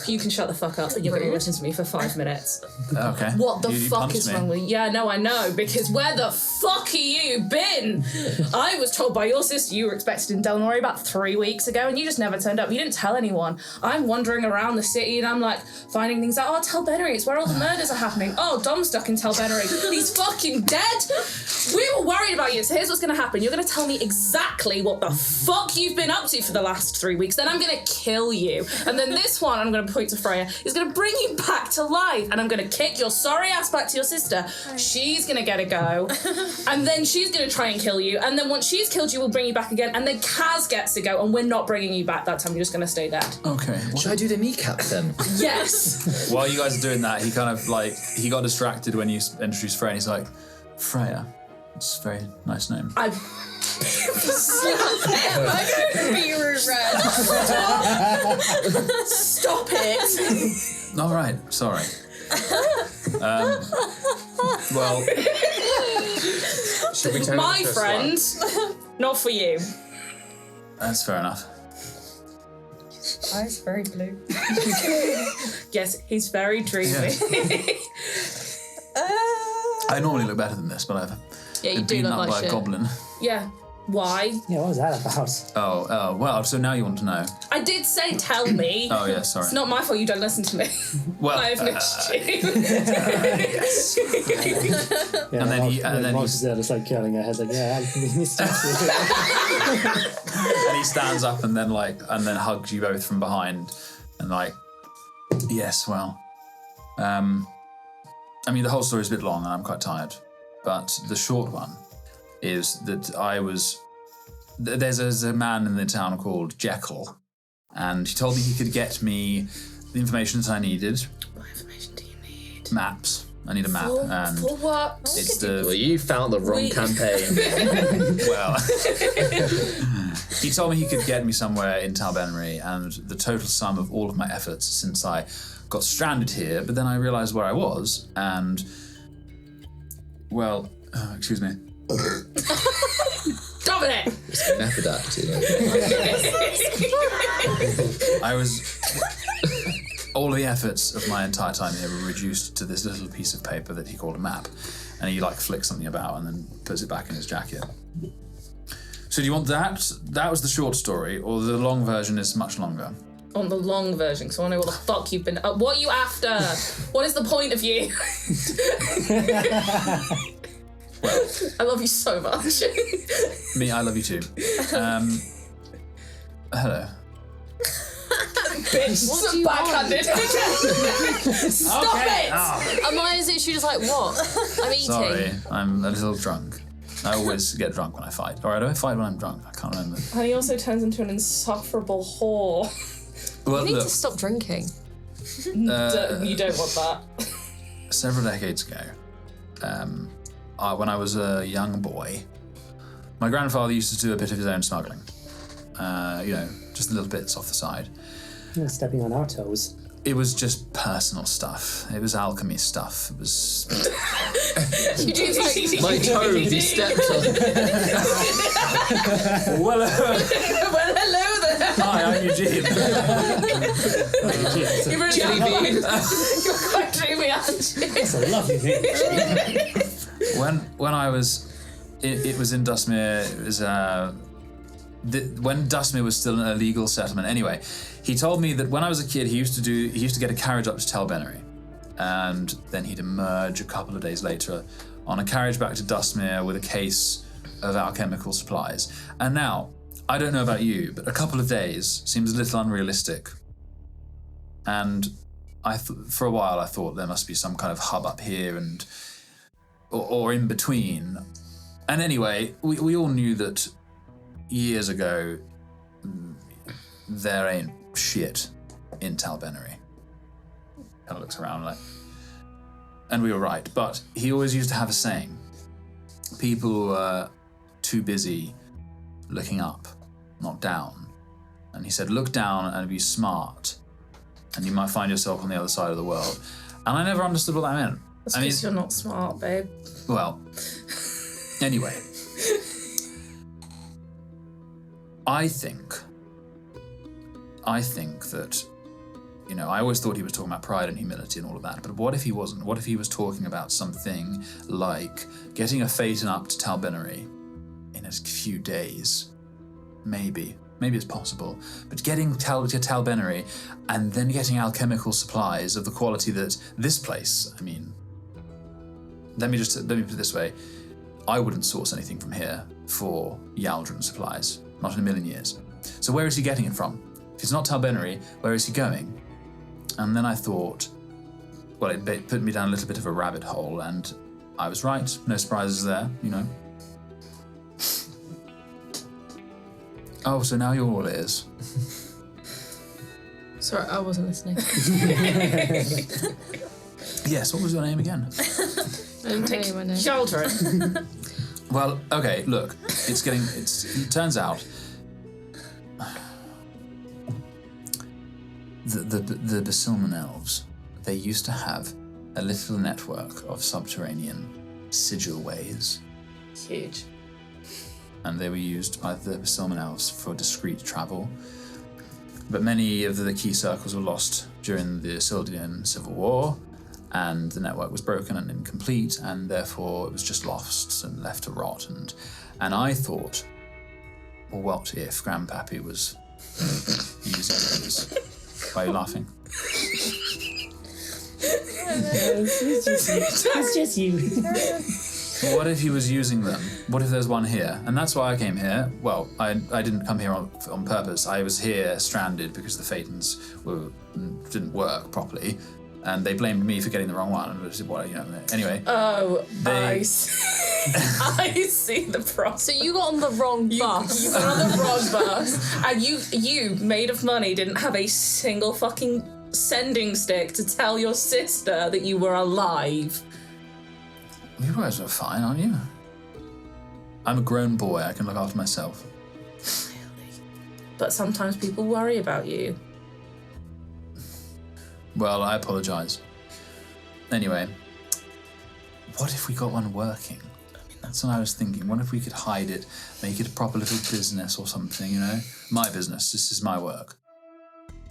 You can shut the fuck up. You're going to listen to me for 5 minutes. Okay. What the You fuck punched is me. wrong with you? Yeah, no, I know, because where the fuck have you been? I was told by your sister you were expected in Talbennery about 3 weeks ago and you just never turned up. You didn't tell anyone. I'm wandering around the city and I'm like finding things like, oh, Talbennery, it's where all the murders are happening. Oh, Dom's stuck in Talbennery. He's fucking dead. We were worried about you, so here's what's going to happen. You're going to tell me exactly what the fuck you've been up to for the last 3 weeks, then I'm going to kill you. And then this one, I'm going to point to Freya, is going to bring you back to life, and I'm going to kick your sorry ass back to your sister. She's going to get a go, and then she's going to try and kill you, and then once she's killed you, we'll bring you back again, and then Kaz gets to go, and we're not bringing you back that time, you're just going to stay dead. Okay. Should I do the kneecap then? Yes! While you guys are doing that, he kind of like, he got distracted when you introduced Freya, and he's like, Freya, it's a very nice name. I'm Stop it! All right, sorry. Well, Should we turn My into a friend, slug? not for you. that's fair enough. Eyes very blue. Yes, he's very dreamy. I normally look better than this, but I've Yeah, you been do beaten look up like by shit. a goblin. Yeah. Why? Yeah, what was that about? Oh, well, so now you want to know. I did say tell me. Oh, yeah, sorry. It's not my fault you don't listen to me. Well, I've missed you. Yeah, And then he- and then Mox is there just like curling her head like, yeah, I missed you. And he stands up and then hugs you both from behind, and like, yes, well, I mean the whole story's a bit long and I'm quite tired, but the short one is that there's a man in the town called Jekyll, and he told me he could get me the information that I needed. What information do you need? Maps. I need a map, and For what? it's Well, the you found the wrong campaign. well. He told me he could get me somewhere in Talbennery, and the total sum of all of my efforts since I got stranded here. But then I realised where I was, and excuse me. Dominic! Method acting. I was. All of the efforts of my entire time here were reduced to this little piece of paper that he called a map, and he like flicks something about and then puts it back in his jacket. So do you want that? That was the short story, or the long version is much longer? On the long version, because I want to know what the fuck you've been. What are you after? What is the point of you? Well, I love you so much. me, I love you too. Hello. Bitch, What do you backhanded. Stop it! Am I as literally just like, what? I'm eating. Sorry, I'm a little drunk. I always get drunk when I fight. Or I don't fight when I'm drunk, I can't remember. And he also turns into an insufferable whore. Well, You need look, to stop drinking. You don't want that. several decades ago, when I was a young boy, my grandfather used to do a bit of his own smuggling. Just little bits off the side. You're stepping on our toes. It was just personal stuff. It was alchemy stuff. It was... Eugene's like, My toe, he stepped on. Well, well, hello there. hi, I'm Eugene. You really are. You're quite dreamy, aren't you? That's a lovely thing. When I was... It was in Dustmere. It was... when Dustmere was still an illegal settlement. Anyway, he told me that when I was a kid, he used to get a carriage up to Talbennery, and then he'd emerge a couple of days later on a carriage back to Dustmere with a case of alchemical supplies. And now, I don't know about you, but a couple of days seems a little unrealistic. And for a while, I thought there must be some kind of hub up here or in between. And anyway, we all knew that years ago, there ain't shit in Talbennery. Kind of looks around like, and we were right. But he always used to have a saying: people were too busy looking up, not down. And he said, look down and be smart, and you might find yourself on the other side of the world. And I never understood what that meant. That's because you're not smart, babe. Well, anyway. I think that, I always thought he was talking about pride and humility and all of that, but what if he wasn't? What if he was talking about something like getting a phaeton up to Talbennery in a few days? Maybe it's possible. But getting to Talbennery and then getting alchemical supplies of the quality that this place, let me put it this way. I wouldn't source anything from here for Yaldron supplies. Not in a million years. So where is he getting it from? If it's not Talbennery, where is he going? And then I thought, well, it put me down a little bit of a rabbit hole, and I was right. No surprises there, you know. Oh, so now you're all ears. Sorry, I wasn't listening. Yes, what was your name again? I didn't tell you my name. Children. Well, okay, look, it turns out the Basilman elves, they used to have a little network of subterranean sigil ways. Huge. And they were used by the Basilman elves for discreet travel. But many of the key circles were lost during the Isildian Civil War, and the network was broken and incomplete, and therefore it was just lost and left to rot. And I thought, well, what if Grandpappy was using those? Why are you laughing? It's just you. What if he was using them? What if there's one here? And that's why I came here. Well, I didn't come here on purpose. I was here stranded because the Phaetons didn't work properly. And they blamed me for getting the wrong one. Anyway. Oh, I see the problem. So you got on the wrong bus. You got on the wrong bus. And you, made of money, didn't have a single fucking sending stick to tell your sister that you were alive. You guys are fine, aren't you? I'm a grown boy. I can look after myself. But sometimes people worry about you. Well, I apologise. Anyway, what if we got one working? I mean, that's what I was thinking. What if we could hide it, make it a proper little business or something, you know? My business. This is my work.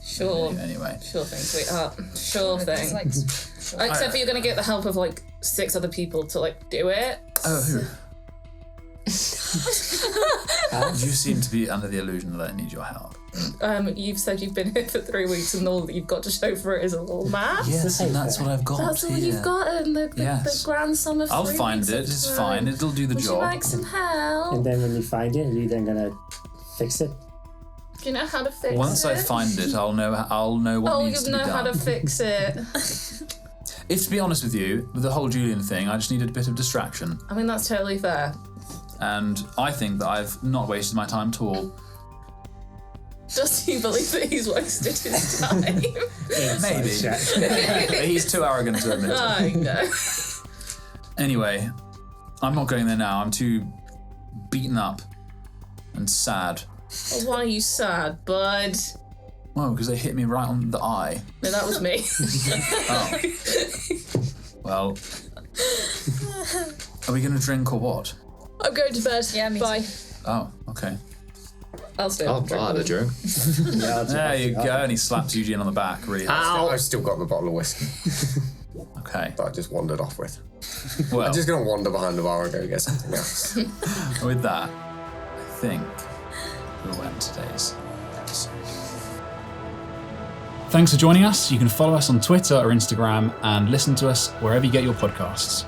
Sure. Anyway. Sure thing, sweetheart. Sure thing. Except for you're going to get the help of, 6 other people to, do it. Oh, who? You seem to be under the illusion that I need your help. You've said you've been here for 3 weeks and all that you've got to show for it is a little map. Yes, and that's what I've got. That's all here. you've got, and the grand sum of 3 I'll weeks. find it. It's fine. It'll do the Would job. you like some help? And then when you find it, are you then gonna fix it? Do you know how to fix it? Once I find it, I'll know what needs to be done. Oh, you'll know how to fix it. If, to be honest with you, with the whole Julian thing, I just needed a bit of distraction. I mean, that's totally fair. And I think that I've not wasted my time at all. Does he believe that he's wasted his time? Maybe. He's too arrogant to admit it. I know. Anyway, I'm not going there now. I'm too beaten up and sad. Well, why are you sad, bud? Well, because they hit me right on the eye. No, that was me. Oh. Well, are we going to drink or what? I'm going to bed. Yeah, me Bye. too. Oh, okay. I'll stay. I'll buy the drink. There you go. And he slaps Eugene on the back really hard. I've still got the bottle of whiskey Okay. that I just wandered off with. Well, I'm just going to wander behind the bar and go get something else. with that, I think we'll end today's episode. Thanks for joining us. You can follow us on Twitter or Instagram and listen to us wherever you get your podcasts.